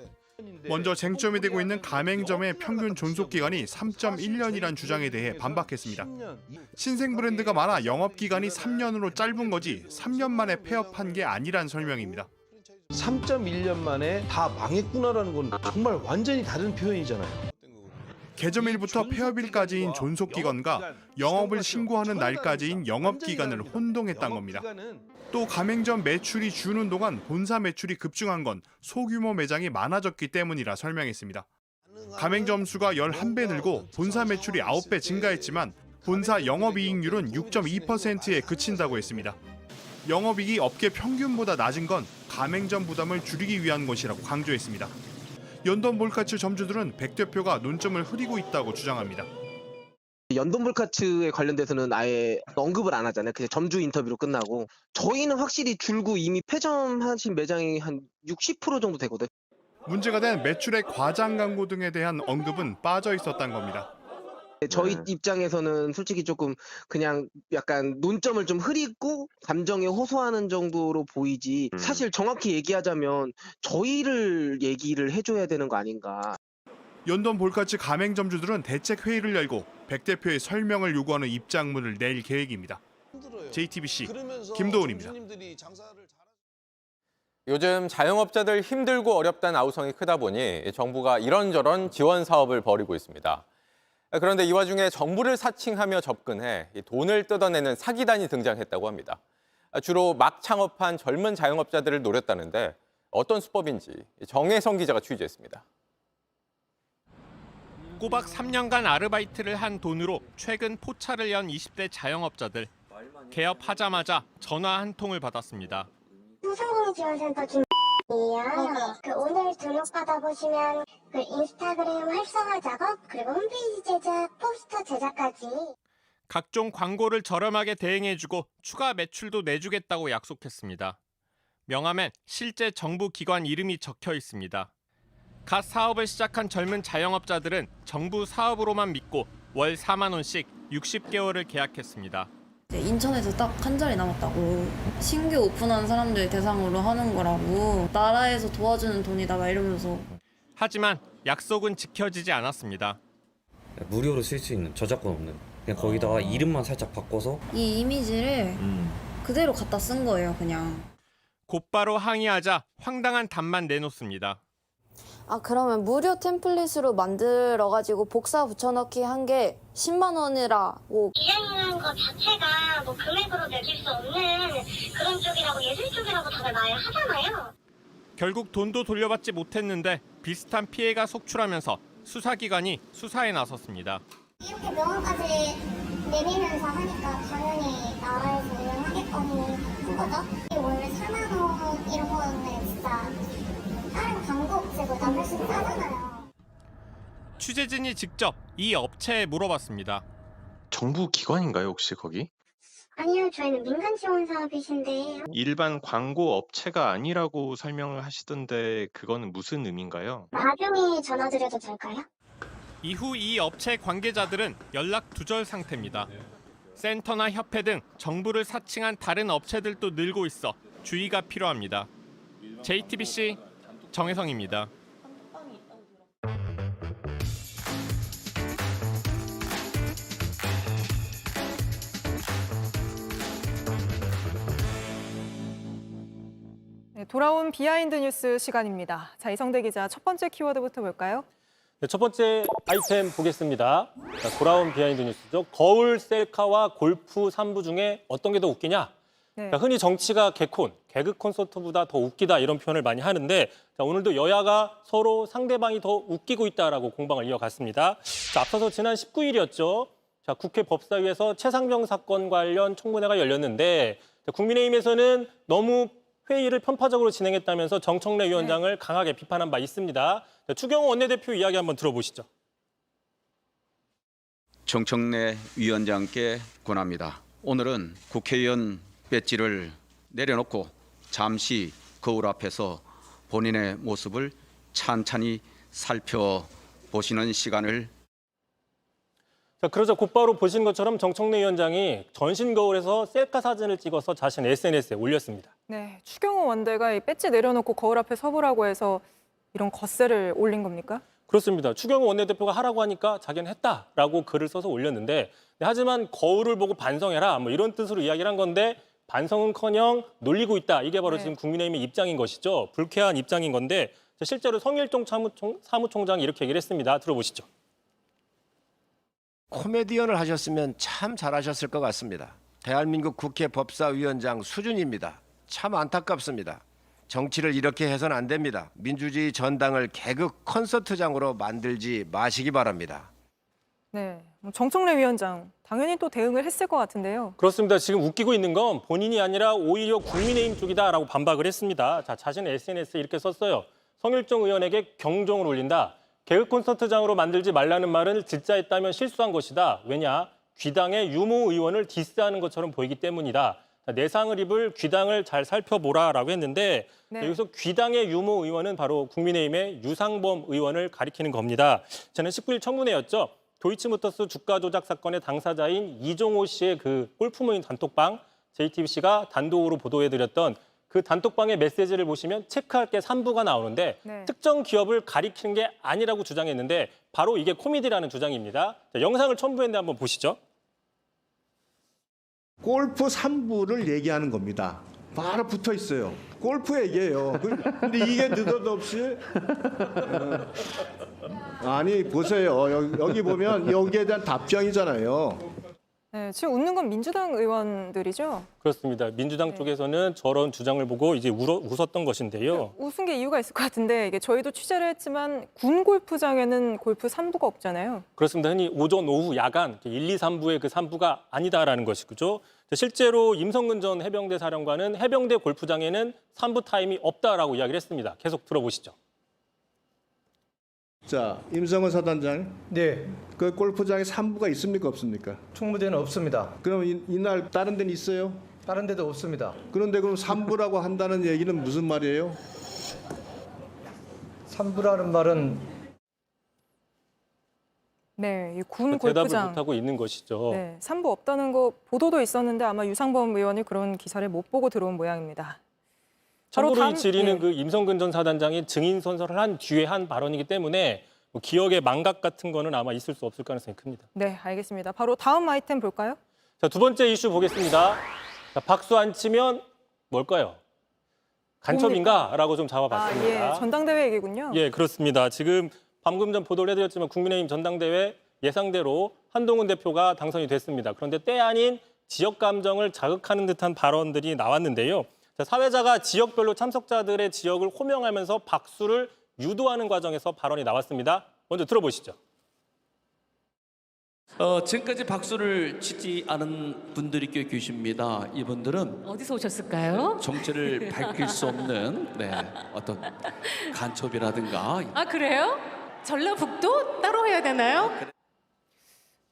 먼저 쟁점이 되고 있는 가맹점의 평균 존속 기간이 3.1년이란 주장에 대해 반박했습니다. 신생 브랜드가 많아 영업 기간이 3년으로 짧은 거지 3년 만에 폐업한 게 아니란 설명입니다. 3.1년 만에 다 망했구나라는 건 정말 완전히 다른 표현이잖아요. 개점일부터 폐업일까지인 존속기간과 영업을 신고하는 날까지인 영업기간을 혼동했다는 겁니다. 또 가맹점 매출이 주는 동안 본사 매출이 급증한 건 소규모 매장이 많아졌기 때문이라 설명했습니다. 가맹점 수가 11배 늘고 본사 매출이 9배 증가했지만 본사 영업이익률은 6.2%에 그친다고 했습니다. 영업이익이 업계 평균보다 낮은 건 가맹점 부담을 줄이기 위한 것이라고 강조했습니다. 연돈 볼카츠 점주들은 백 대표가 논점을 흐리고 있다고 주장합니다. 연돈 볼카츠에 관련돼서는 아예 언급을 안 하잖아요. 그냥 점주 인터뷰로 끝나고. 저희는 확실히 줄고 이미 폐점하신 매장이 한 60% 정도 되거든요. 문제가 된 매출의 과장 광고 등에 대한 언급은 빠져 있었다는 겁니다. 저희 입장에서는 솔직히 조금 그냥 약간 논점을 좀 흐리고 감정에 호소하는 정도로 보이지 사실 정확히 얘기하자면 저희를 얘기를 해줘야 되는 거 아닌가. 연돈 볼카츠 가맹점주들은 대책 회의를 열고 백 대표의 설명을 요구하는 입장문을 낼 계획입니다. JTBC 김도훈입니다. 요즘 자영업자들 힘들고 어렵다는 아우성이 크다 보니 정부가 이런저런 지원 사업을 벌이고 있습니다. 그런데 이 와중에 정부를 사칭하며 접근해 돈을 뜯어내는 사기단이 등장했다고 합니다. 주로 막 창업한 젊은 자영업자들을 노렸다는데 어떤 수법인지 정혜성 기자가 취재했습니다. 꼬박 3년간 아르바이트를 한 돈으로 최근 포차를 연 20대 자영업자들. 개업하자마자 전화 한 통을 받았습니다. 소상공인지원센터 김이에요. 오늘 등록받아 보시면 인스타그램 활성화 작업 그리고 홈페이지 제작, 포스터 제작까지 각종 광고를 저렴하게 대행해주고 추가 매출도 내주겠다고 약속했습니다. 명함엔 실제 정부 기관 이름이 적혀 있습니다. 갓 사업을 시작한 젊은 자영업자들은 정부 사업으로만 믿고 월 4만 원씩 60개월을 계약했습니다. 인천에서 딱 한 자리 남았다고 신규 오픈한 사람들 대상으로 하는 거라고 나라에서 도와주는 돈이다 막 이러면서 하지만 약속은 지켜지지 않았습니다. 무료로 쓸 수 있는 저작권 없는 그냥 거기다가 이름만 살짝 바꿔서 이 이미지를 그대로 갖다 쓴 거예요 그냥. 곧바로 항의하자 황당한 답만 내놓습니다. 그러면 무료 템플릿으로 만들어가지고 복사 붙여넣기 한 게 10만 원이라고. 디자인하는 것 자체가 금액으로 매길 수 없는 그런 쪽이라고 예술 쪽이라고 다들 말하잖아요. 결국 돈도 돌려받지 못했는데 비슷한 피해가 속출하면서 수사기관이 수사에 나섰습니다. 이렇게 명함까지 내밀면서 하니까 당연히 나라에서 운영하겠거니 한 거죠. 원래 4만 원 이런 거는 진짜 다른 광고 업체보다 훨씬 싸잖아요. 취재진이 직접 이 업체에 물어봤습니다. 정부 기관인가요, 혹시 거기? 아니요, 저희는 민간 지원 사업이신데. 일반 광고 업체가 아니라고 설명을 하시던데 그거는 무슨 의미인가요? 나중에 전화드려도 될까요? 이후 이 업체 관계자들은 연락 두절 상태입니다. 센터나 협회 등 정부를 사칭한 다른 업체들도 늘고 있어 주의가 필요합니다. JTBC 정혜성입니다. 네, 돌아온 비하인드 뉴스 시간입니다. 자, 이성대 기자, 첫 번째 키워드부터 볼까요? 네, 첫 번째 아이템 보겠습니다. 자, 돌아온 비하인드 뉴스죠. 거울 셀카와 골프 3부 중에 어떤 게 더 웃기냐? 네. 자, 흔히 정치가 개그 콘서트보다 더 웃기다 이런 표현을 많이 하는데 자, 오늘도 여야가 서로 상대방이 더 웃기고 있다라고 공방을 이어갔습니다. 자, 앞서서 지난 19일이었죠. 자, 국회 법사위에서 최상병 사건 관련 청문회가 열렸는데 자, 국민의힘에서는 너무 회의를 편파적으로 진행했다면서 정청래 위원장을 강하게 비판한 바 있습니다. 자, 추경호 원내대표 이야기 한번 들어보시죠. 정청래 위원장께 권합니다. 오늘은 국회의원 배지를 내려놓고 잠시 거울 앞에서 본인의 모습을 찬찬히 살펴보시는 시간을. 자, 그러자 곧바로 보신 것처럼 정청래 위원장이 전신 거울에서 셀카 사진을 찍어서 자신 SNS에 올렸습니다. 네, 추경호 원대가 이 배지 내려놓고 거울 앞에 서보라고 해서 이런 덧세를 올린 겁니까? 그렇습니다. 추경호 원내대표가 하라고 하니까 자기는 했다라고 글을 써서 올렸는데 하지만 거울을 보고 반성해라 뭐 이런 뜻으로 이야기를 한 건데 반성은커녕 놀리고 있다. 이게 바로 지금 국민의힘의 입장인 것이죠. 불쾌한 입장인 건데 실제로 성일종 사무총장이 이렇게 얘기를 했습니다. 들어보시죠. 코미디언을 하셨으면 참 잘하셨을 것 같습니다. 대한민국 국회 법사위원장 수준입니다. 참 안타깝습니다. 정치를 이렇게 해서는 안 됩니다. 민주주의 전당을 개그 콘서트장으로 만들지 마시기 바랍니다. 네, 정청래 위원장 당연히 또 대응을 했을 것 같은데요. 그렇습니다. 지금 웃기고 있는 건 본인이 아니라 오히려 국민의힘 쪽이다라고 반박을 했습니다. 자, 자신의 SNS에 이렇게 썼어요. 성일종 의원에게 경종을 울린다. 개그 콘서트장으로 만들지 말라는 말을 진짜 했다면 실수한 것이다. 왜냐? 귀당의 유모 의원을 디스하는 것처럼 보이기 때문이다. 자, 내상을 입을 귀당을 잘 살펴보라라고 했는데 네. 여기서 귀당의 유모 의원은 바로 국민의힘의 유상범 의원을 가리키는 겁니다. 지난 19일 청문회였죠. 도이치모터스 주가 조작 사건의 당사자인 이종호 씨의 그 골프 모임 단톡방 JTBC가 단독으로 보도해드렸던 그 단톡방의 메시지를 보시면 체크할 게 3부가 나오는데 네. 특정 기업을 가리키는 게 아니라고 주장했는데 바로 이게 코미디라는 주장입니다. 자, 영상을 첨부했는데 한번 보시죠. 골프 3부를 얘기하는 겁니다. 바로 붙어 있어요. 골프 얘기예요. 근데 이게 느닷없이 아니 보세요. 여기 보면 여기에 대한 답장이잖아요. 네, 지금 웃는 건 민주당 의원들이죠? 그렇습니다. 민주당 쪽에서는 저런 주장을 보고 이제 웃었던 것인데요. 웃은 게 이유가 있을 것 같은데 이게 저희도 취재를 했지만 군 골프장에는 골프 3부가 없잖아요. 그렇습니다. 흔히 오전, 오후, 야간 1, 2, 3부의 그 3부가 아니다라는 것이죠. 실제로 임성근 전 해병대 사령관은 해병대 골프장에는 3부 타임이 없다라고 이야기를 했습니다. 계속 들어보시죠. 자, 임성근 사단장. 네. 그 골프장에 3부가 있습니까 없습니까? 충무대는 없습니다. 그럼 이날 다른 데는 있어요? 다른 데도 없습니다. 그런데 그럼 3부라고 한다는 얘기는 무슨 말이에요? 3부라는 말은 네, 이 군 대답을 골프장. 못하고 있는 것이죠. 네, 3부 없다는 거 보도도 있었는데 아마 유상범 의원이 그런 기사를 못 보고 들어온 모양입니다. 참고로 이 질의는 그 임성근 전 사단장이 증인 선서를 한 뒤에 한 발언이기 때문에 뭐 기억의 망각 같은 거는 아마 있을 수 없을 가능성이 큽니다. 네, 알겠습니다. 바로 다음 아이템 볼까요? 자, 두 번째 이슈 보겠습니다. 자, 박수 안 치면 뭘까요? 간첩인가라고 좀 잡아봤습니다. 예, 전당대회 얘기군요. 예, 그렇습니다. 지금 방금 전 보도를 해드렸지만 국민의힘 전당대회 예상대로 한동훈 대표가 당선이 됐습니다. 그런데 때 아닌 지역 감정을 자극하는 듯한 발언들이 나왔는데요. 자, 사회자가 지역별로 참석자들의 지역을 호명하면서 박수를 유도하는 과정에서 발언이 나왔습니다. 먼저 들어보시죠. 지금까지 박수를 치지 않은 분들이 꽤 계십니다. 이분들은 어디서 오셨을까요? 정체를 밝힐 수 없는 어떤 간첩이라든가. 아, 그래요? 전라북도 따로 해야 되나요?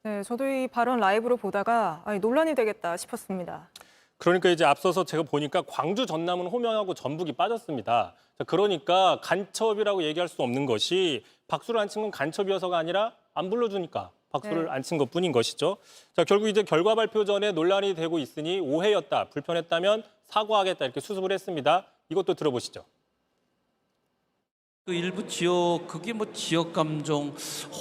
네, 저도 이 발언 라이브로 보다가 논란이 되겠다 싶었습니다. 그러니까 이제 앞서서 제가 보니까 광주, 전남은 호명하고 전북이 빠졌습니다. 자, 그러니까 간첩이라고 얘기할 수 없는 것이 박수를 안 친 건 간첩이어서가 아니라 안 불러주니까 박수를 안 친 것뿐인 것이죠. 자, 결국 이제 결과 발표 전에 논란이 되고 있으니 오해였다, 불편했다면 사과하겠다 이렇게 수습을 했습니다. 이것도 들어보시죠. 그 일부 지역, 그게 뭐 지역 감정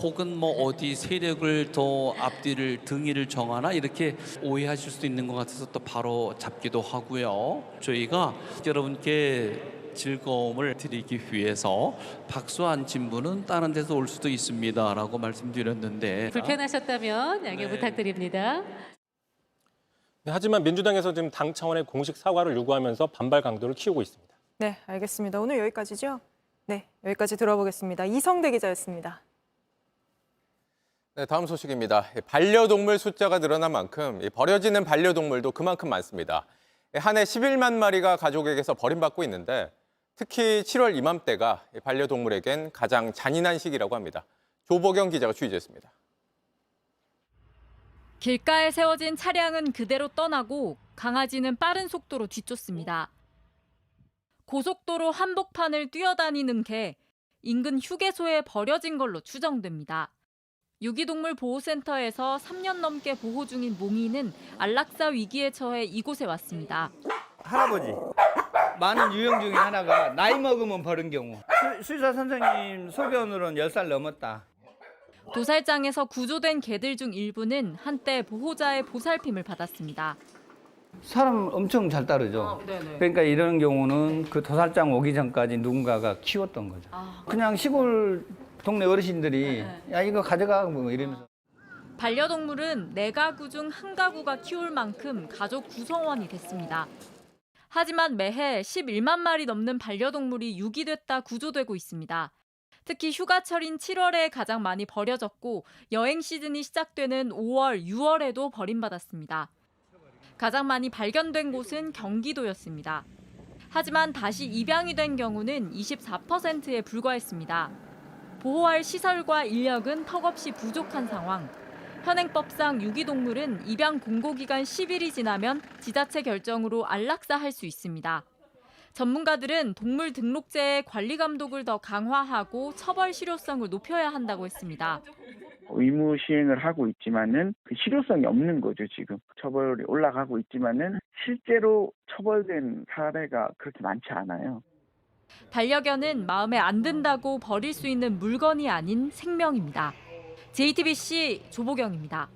혹은 뭐 어디 세력을 더 앞뒤를 등위를 정하나 이렇게 오해하실 수도 있는 것 같아서 또 바로 잡기도 하고요. 저희가 여러분께 즐거움을 드리기 위해서 박수 안 친 분은 다른 데서 올 수도 있습니다라고 말씀드렸는데 불편하셨다면 양해 부탁드립니다. 네, 하지만 민주당에서 지금 당 차원의 공식 사과를 요구하면서 반발 강도를 키우고 있습니다. 네, 알겠습니다. 오늘 여기까지죠? 네, 여기까지 들어보겠습니다. 이성대 기자였습니다. 네, 다음 소식입니다. 반려동물 숫자가 늘어난 만큼 버려지는 반려동물도 그만큼 많습니다. 한 해 11만 마리가 가족에게서 버림받고 있는데 특히 7월 이맘때가 반려동물에겐 가장 잔인한 시기라고 합니다. 조보경 기자가 취재했습니다. 길가에 세워진 차량은 그대로 떠나고 강아지는 빠른 속도로 뒤쫓습니다. 고속도로 한복판을 뛰어다니는 개, 인근 휴게소에 버려진 걸로 추정됩니다. 유기동물 보호센터에서 3년 넘게 보호 중인 몽이는 안락사 위기에 처해 이곳에 왔습니다. 할아버지, 많은 유형 중에 하나가 나이 먹으면 버린 경우. 수의사 선생님 소견으로는 10살 넘었다. 도살장에서 구조된 개들 중 일부는 한때 보호자의 보살핌을 받았습니다. 사람 엄청 잘 따르죠. 그러니까 이런 경우는 그 도살장 오기 전까지 누군가가 키웠던 거죠. 그냥 시골 동네 어르신들이 야 이거 가져가 뭐 이러면서. 반려동물은 4가구 중 1가구가 키울 만큼 가족 구성원이 됐습니다. 하지만 매해 11만 마리 넘는 반려동물이 유기됐다 구조되고 있습니다. 특히 휴가철인 7월에 가장 많이 버려졌고 여행 시즌이 시작되는 5월, 6월에도 버림받았습니다. 가장 많이 발견된 곳은 경기도였습니다. 하지만 다시 입양이 된 경우는 24%에 불과했습니다. 보호할 시설과 인력은 턱없이 부족한 상황. 현행법상 유기동물은 입양 공고기간 10일이 지나면 지자체 결정으로 안락사할 수 있습니다. 전문가들은 동물 등록제의 관리 감독을 더 강화하고 처벌 실효성을 높여야 한다고 했습니다. 의무 시행을 하고 있지만은 그 실효성이 없는 거죠, 지금. 처벌이 올라가고 있지만은 실제로 처벌된 사례가 그렇게 많지 않아요. 반려견은 마음에 안 든다고 버릴 수 있는 물건이 아닌 생명입니다. JTBC 조보경입니다.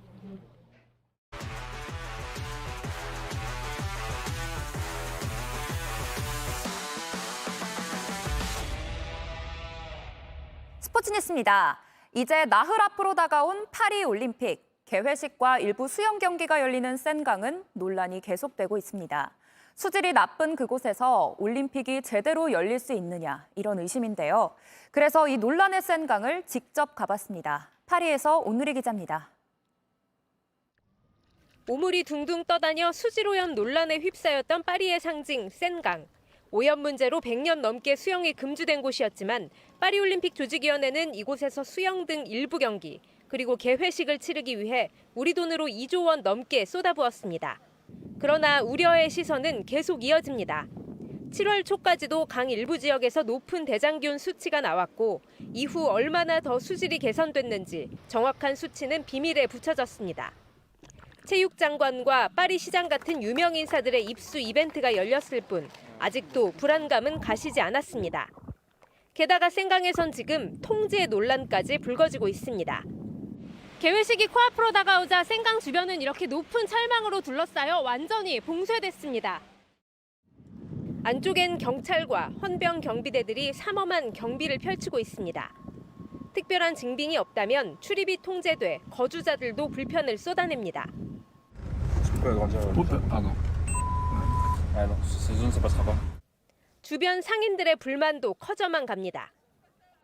스포츠 뉴스입니다. 이제 나흘 앞으로 다가온 파리 올림픽. 개회식과 일부 수영 경기가 열리는 센강은 논란이 계속되고 있습니다. 수질이 나쁜 그곳에서 올림픽이 제대로 열릴 수 있느냐 이런 의심인데요. 그래서 이 논란의 센강을 직접 가봤습니다. 파리에서 오누리 기자입니다. 오물이 둥둥 떠다녀 수질오염 논란에 휩싸였던 파리의 상징 센강. 오염 문제로 100년 넘게 수영이 금지된 곳이었지만 파리올림픽 조직위원회는 이곳에서 수영 등 일부 경기 그리고 개회식을 치르기 위해 우리 돈으로 2조 원 넘게 쏟아부었습니다. 그러나 우려의 시선은 계속 이어집니다. 7월 초까지도 강 일부 지역에서 높은 대장균 수치가 나왔고 이후 얼마나 더 수질이 개선됐는지 정확한 수치는 비밀에 붙여졌습니다. 체육장관과 파리 시장 같은 유명 인사들의 입수 이벤트가 열렸을 뿐 아직도 불안감은 가시지 않았습니다. 게다가 센강에선 지금 통제 논란까지 불거지고 있습니다. 개회식이 코앞으로 다가오자 센강 주변은 이렇게 높은 철망으로 둘러싸여 완전히 봉쇄됐습니다. 안쪽엔 경찰과 헌병 경비대들이 삼엄한 경비를 펼치고 있습니다. 특별한 징빙이 없다면 출입이 통제돼 거주자들도 불편을 쏟아냅니다. 주변 상인들의 불만도 커져만 갑니다.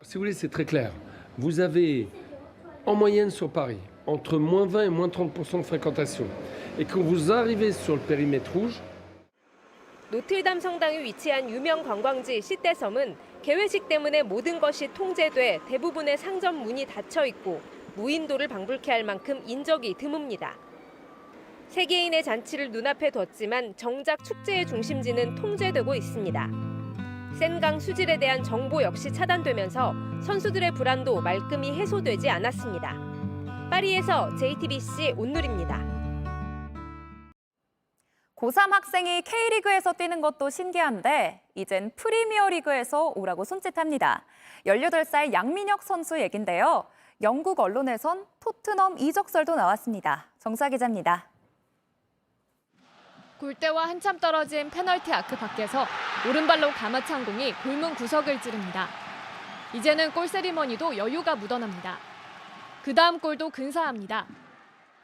Si vous voulez, c'est très clair. Vous avez en moyenne sur Paris entre moins 20 et moins 30% de fréquentation. Et quand vous arrivez sur le périmètre rouge, 노틀담 성당이 위치한 유명 관광지 시떼섬은 개회식 때문에 모든 것이 통제돼 대부분의 상점 문이 닫혀 있고 무인도를 방불케 할 만큼 인적이 드뭅니다. 세계인의 잔치를 눈앞에 뒀지만 정작 축제의 중심지는 통제되고 있습니다. 센강 수질에 대한 정보 역시 차단되면서 선수들의 불안도 말끔히 해소되지 않았습니다. 파리에서 JTBC 온누리입니다. 고3 학생이 K리그에서 뛰는 것도 신기한데 이젠 프리미어리그에서 오라고 손짓합니다. 18살 양민혁 선수 얘긴데요. 영국 언론에선 토트넘 이적설도 나왔습니다. 정사 기자입니다. 골대와 한참 떨어진 페널티 아크 밖에서 오른발로 감아찬 공이 골문 구석을 찌릅니다. 이제는 골 세리머니도 여유가 묻어납니다. 그 다음 골도 근사합니다.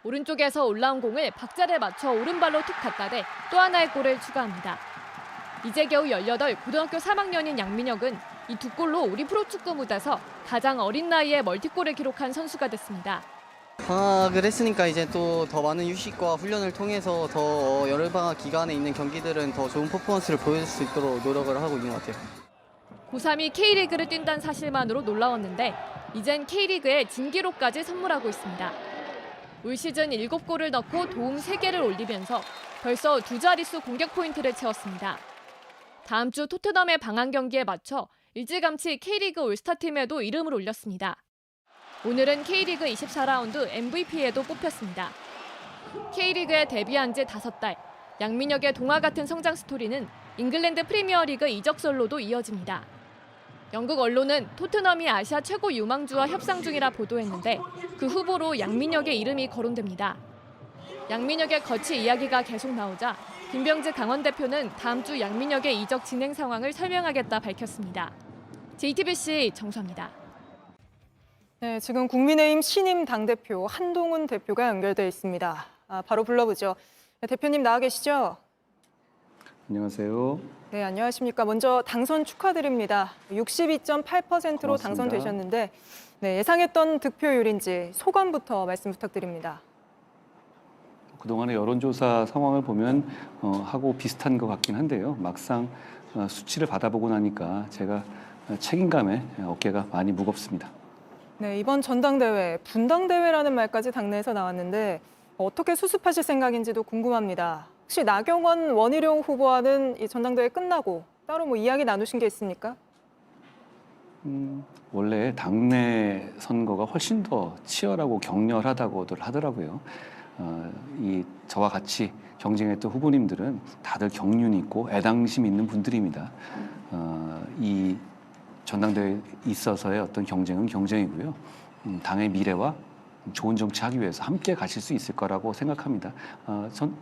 오른쪽에서 올라온 공을 박자를 맞춰 오른발로 툭 갖다 대 또 하나의 골을 추가합니다. 이제 겨우 18 고등학교 3학년인 양민혁은 이 두 골로 우리 프로축구 무대에서 가장 어린 나이에 멀티골을 기록한 선수가 됐습니다. 방학을 했으니까 이제 또 더 많은 휴식과 훈련을 통해서 더 여름방학 기간에 있는 경기들은 더 좋은 퍼포먼스를 보여줄 수 있도록 노력을 하고 있는 것 같아요. 고3이 K리그를 뛴다는 사실만으로 놀라웠는데 이젠 K리그에 진기록까지 선물하고 있습니다. 올 시즌 7골을 넣고 도움 3개를 올리면서 벌써 두 자릿수 공격 포인트를 채웠습니다. 다음 주 토트넘의 방한 경기에 맞춰 일찌감치 K리그 올스타팀에도 이름을 올렸습니다. 오늘은 K리그 24라운드 MVP에도 뽑혔습니다. K리그에 데뷔한 지 5달, 양민혁의 동화 같은 성장 스토리는 잉글랜드 프리미어리그 이적설로도 이어집니다. 영국 언론은 토트넘이 아시아 최고 유망주와 협상 중이라 보도했는데 그 후보로 양민혁의 이름이 거론됩니다. 양민혁의 거치 이야기가 계속 나오자 김병지 강원 대표는 다음 주 양민혁의 이적 진행 상황을 설명하겠다 밝혔습니다. JTBC 정수아입니다. 네, 지금 국민의힘 신임 당대표 한동훈 대표가 연결돼 있습니다. 바로 불러보죠. 네, 대표님 나와 계시죠? 안녕하세요. 네, 안녕하십니까. 먼저 당선 축하드립니다. 62.8%로 고맙습니다. 당선되셨는데 네, 예상했던 득표율인지 소감부터 말씀 부탁드립니다. 그동안의 여론조사 상황을 보면 하고 비슷한 것 같긴 한데요. 막상 수치를 받아보고 나니까 제가 책임감에 어깨가 많이 무겁습니다. 네, 이번 전당대회, 분당대회라는 말까지 당내에서 나왔는데 어떻게 수습하실 생각인지도 궁금합니다. 혹시 나경원, 원희룡 후보와는 이 전당대회 끝나고 따로 뭐 이야기 나누신 게 있습니까? 원래 당내 선거가 훨씬 더 치열하고 격렬하다고들 하더라고요. 저와 같이 경쟁했던 후보님들은 다들 경륜 있고 애당심 있는 분들입니다. 이 전당대회에 있어서의 어떤 경쟁은 경쟁이고요. 당의 미래와 좋은 정치하기 위해서 함께 가실 수 있을 거라고 생각합니다.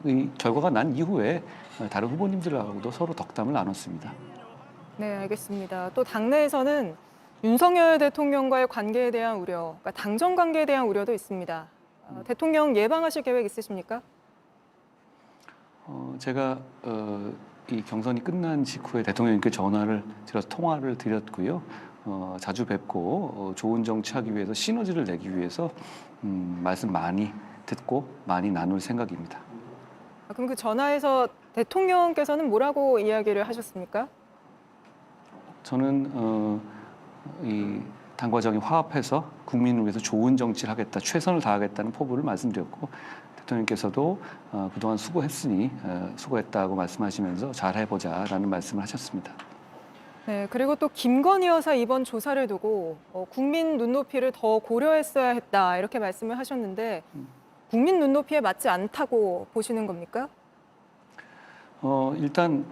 이 결과가 난 이후에 다른 후보님들하고도 서로 덕담을 나눴습니다. 네, 알겠습니다. 또 당내에서는 윤석열 대통령과의 관계에 대한 우려, 그러니까 당정 관계에 대한 우려도 있습니다. 대통령 예방하실 계획 있으십니까? 제가 이 경선이 끝난 직후에 대통령님께 전화를 드려서 통화를 드렸고요. 자주 뵙고 좋은 정치하기 위해서 시너지를 내기 위해서 말씀 많이 듣고 많이 나눌 생각입니다. 그럼 그 전화에서 대통령께서는 뭐라고 이야기를 하셨습니까? 저는 이 당과 정이 화합해서 국민을 위해서 좋은 정치를 하겠다, 최선을 다하겠다는 포부를 말씀드렸고 대통령께서도 그동안 수고했으니 수고했다고 말씀하시면서 잘해보자라는 말씀을 하셨습니다. 네, 그리고 또 김건희 여사 이번 조사를 두고 국민 눈높이를 더 고려했어야 했다 이렇게 말씀을 하셨는데 국민 눈높이에 맞지 않다고 보시는 겁니까? 일단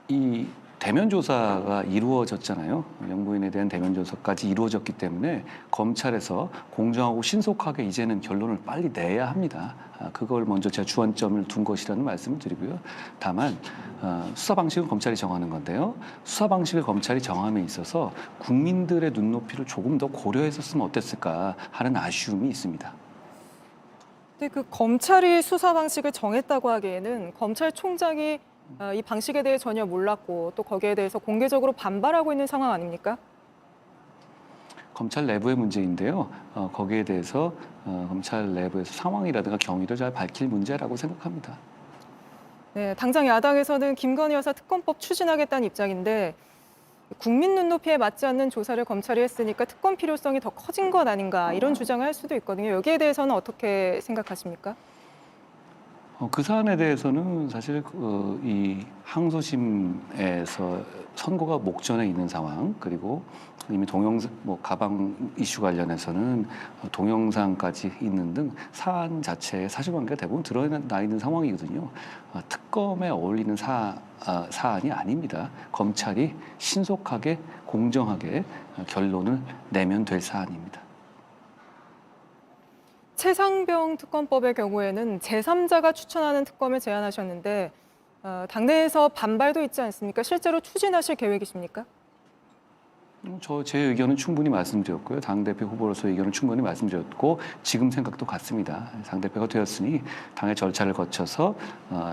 이 대면 조사가 이루어졌잖아요. 영부인에 대한 대면 조사까지 이루어졌기 때문에 검찰에서 공정하고 신속하게 이제는 결론을 빨리 내야 합니다. 그걸 먼저 제가 주안점을 둔 것이라는 말씀을 드리고요. 다만 수사 방식은 검찰이 정하는 건데요. 수사 방식을 검찰이 정함에 있어서 국민들의 눈높이를 조금 더 고려했었으면 어땠을까 하는 아쉬움이 있습니다. 근데 그 검찰이 수사 방식을 정했다고 하기에는 검찰총장이 이 방식에 대해 전혀 몰랐고 또 거기에 대해서 공개적으로 반발하고 있는 상황 아닙니까? 검찰 내부의 문제인데요. 거기에 대해서 검찰 내부에서 상황이라든가 경위를 잘 밝힐 문제라고 생각합니다. 네, 당장 야당에서는 김건희 여사 특검법 추진하겠다는 입장인데 국민 눈높이에 맞지 않는 조사를 검찰이 했으니까 특검 필요성이 더 커진 것 아닌가 이런 주장을 할 수도 있거든요. 여기에 대해서는 어떻게 생각하십니까? 그 사안에 대해서는 사실 이 항소심에서 선고가 목전에 있는 상황, 그리고 이미 동영상 가방 이슈 관련해서는 동영상까지 있는 등 사안 자체의 사실관계가 대부분 드러나 있는 상황이거든요. 특검에 어울리는 사안이 아닙니다. 검찰이 신속하게 공정하게 결론을 내면 될 사안입니다. 최상병 특검법의 경우에는 제3자가 추천하는 특검을 제안하셨는데 당내에서 반발도 있지 않습니까? 실제로 추진하실 계획이십니까? 제 의견은 충분히 말씀드렸고요. 당대표 후보로서의 의견은 충분히 말씀드렸고 지금 생각도 같습니다. 당대표가 되었으니 당의 절차를 거쳐서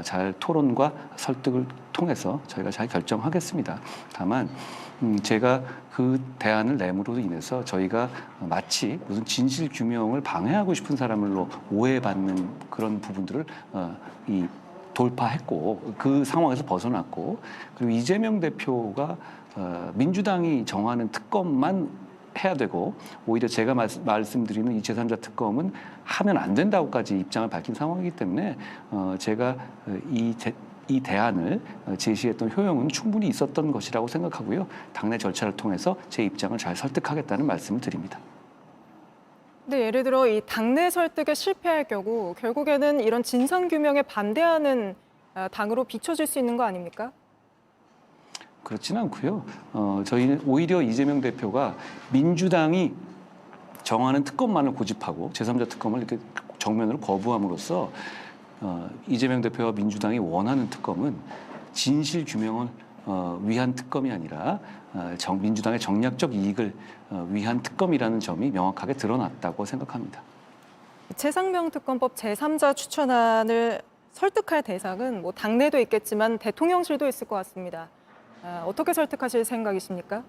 잘 토론과 설득을 통해서 저희가 잘 결정하겠습니다. 다만 제가 그 대안을 내므로 인해서 저희가 마치 무슨 진실 규명을 방해하고 싶은 사람으로 오해받는 그런 부분들을 돌파했고 그 상황에서 벗어났고, 그리고 이재명 대표가 민주당이 정하는 특검만 해야 되고 오히려 제가 말씀드리는 이 제3자 특검은 하면 안 된다고까지 입장을 밝힌 상황이기 때문에 제가 이 대안을 제시했던 효용은 충분히 있었던 것이라고 생각하고요. 당내 절차를 통해서 제 입장을 잘 설득하겠다는 말씀을 드립니다. 근데 예를 들어 이 당내 설득에 실패할 경우 결국에는 이런 진상규명에 반대하는 당으로 비춰질 수 있는 거 아닙니까? 그렇지는 않고요. 저희는 오히려 이재명 대표가 민주당이 정하는 특검만을 고집하고 제3자 특검을 이렇게 정면으로 거부함으로써 이재명 대표와 민주당이 원하는 특검은 진실 규명을 위한 특검이 아니라 민주당의 정략적 이익을 위한 특검이라는 점이 명확하게 드러났다고 생각합니다. 최상병 특검법 제3자 추천안을 설득할 대상은 뭐 당내도 있겠지만 대통령실도 있을 것 같습니다. 어떻게 설득하실 생각이십니까?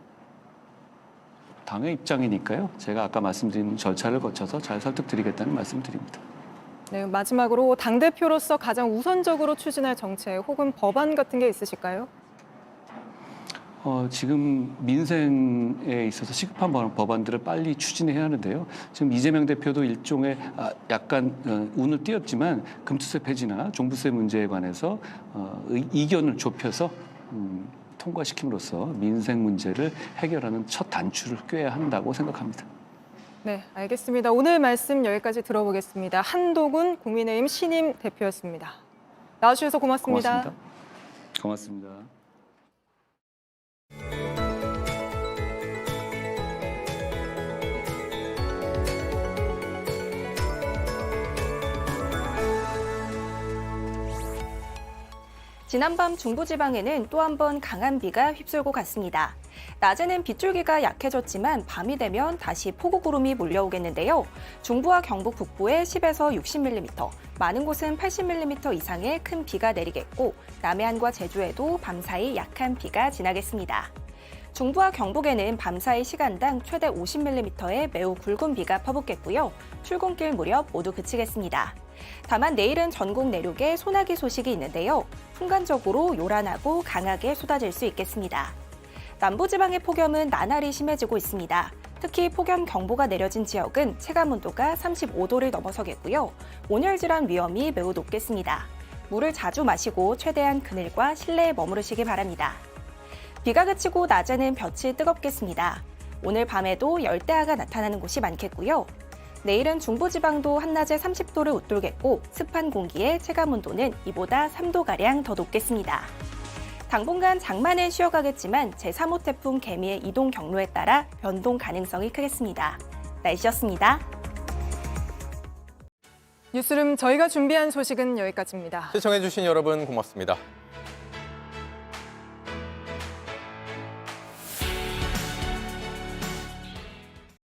당의 입장이니까요. 제가 아까 말씀드린 절차를 거쳐서 잘 설득드리겠다는 말씀드립니다. 네, 마지막으로 당대표로서 가장 우선적으로 추진할 정책 혹은 법안 같은 게 있으실까요? 지금 민생에 있어서 시급한 법안들을 빨리 추진해야 하는데요. 지금 이재명 대표도 일종의 약간 운을 띄었지만 금투세 폐지나 종부세 문제에 관해서 이견을 좁혀서 통과시킴으로써 민생 문제를 해결하는 첫 단추를 꿰야 한다고 생각합니다. 네, 알겠습니다. 오늘 말씀 여기까지 들어보겠습니다. 한동훈 국민의힘 신임 대표였습니다. 나와주셔서 고맙습니다. 고맙습니다. 지난밤 중부지방에는 또 한 번 강한 비가 휩쓸고 갔습니다. 낮에는 빗줄기가 약해졌지만 밤이 되면 다시 폭우구름이 몰려오겠는데요. 중부와 경북 북부에 10에서 60mm, 많은 곳은 80mm 이상의 큰 비가 내리겠고 남해안과 제주에도 밤사이 약한 비가 지나겠습니다. 중부와 경북에는 밤사이 시간당 최대 50mm의 매우 굵은 비가 퍼붓겠고요. 출근길 무렵 모두 그치겠습니다. 다만 내일은 전국 내륙에 소나기 소식이 있는데요. 순간적으로 요란하고 강하게 쏟아질 수 있겠습니다. 남부지방의 폭염은 나날이 심해지고 있습니다. 특히 폭염 경보가 내려진 지역은 체감온도가 35도를 넘어서겠고요. 온열 질환 위험이 매우 높겠습니다. 물을 자주 마시고 최대한 그늘과 실내에 머무르시기 바랍니다. 비가 그치고 낮에는 볕이 뜨겁겠습니다. 오늘 밤에도 열대야가 나타나는 곳이 많겠고요. 내일은 중부지방도 한낮에 30도를 웃돌겠고 습한 공기의 체감온도는 이보다 3도가량 더 높겠습니다. 당분간 장마는 쉬어가겠지만 제3호 태풍 개미의 이동 경로에 따라 변동 가능성이 크겠습니다. 날씨였습니다. 뉴스룸 저희가 준비한 소식은 여기까지입니다. 시청해주신 여러분 고맙습니다.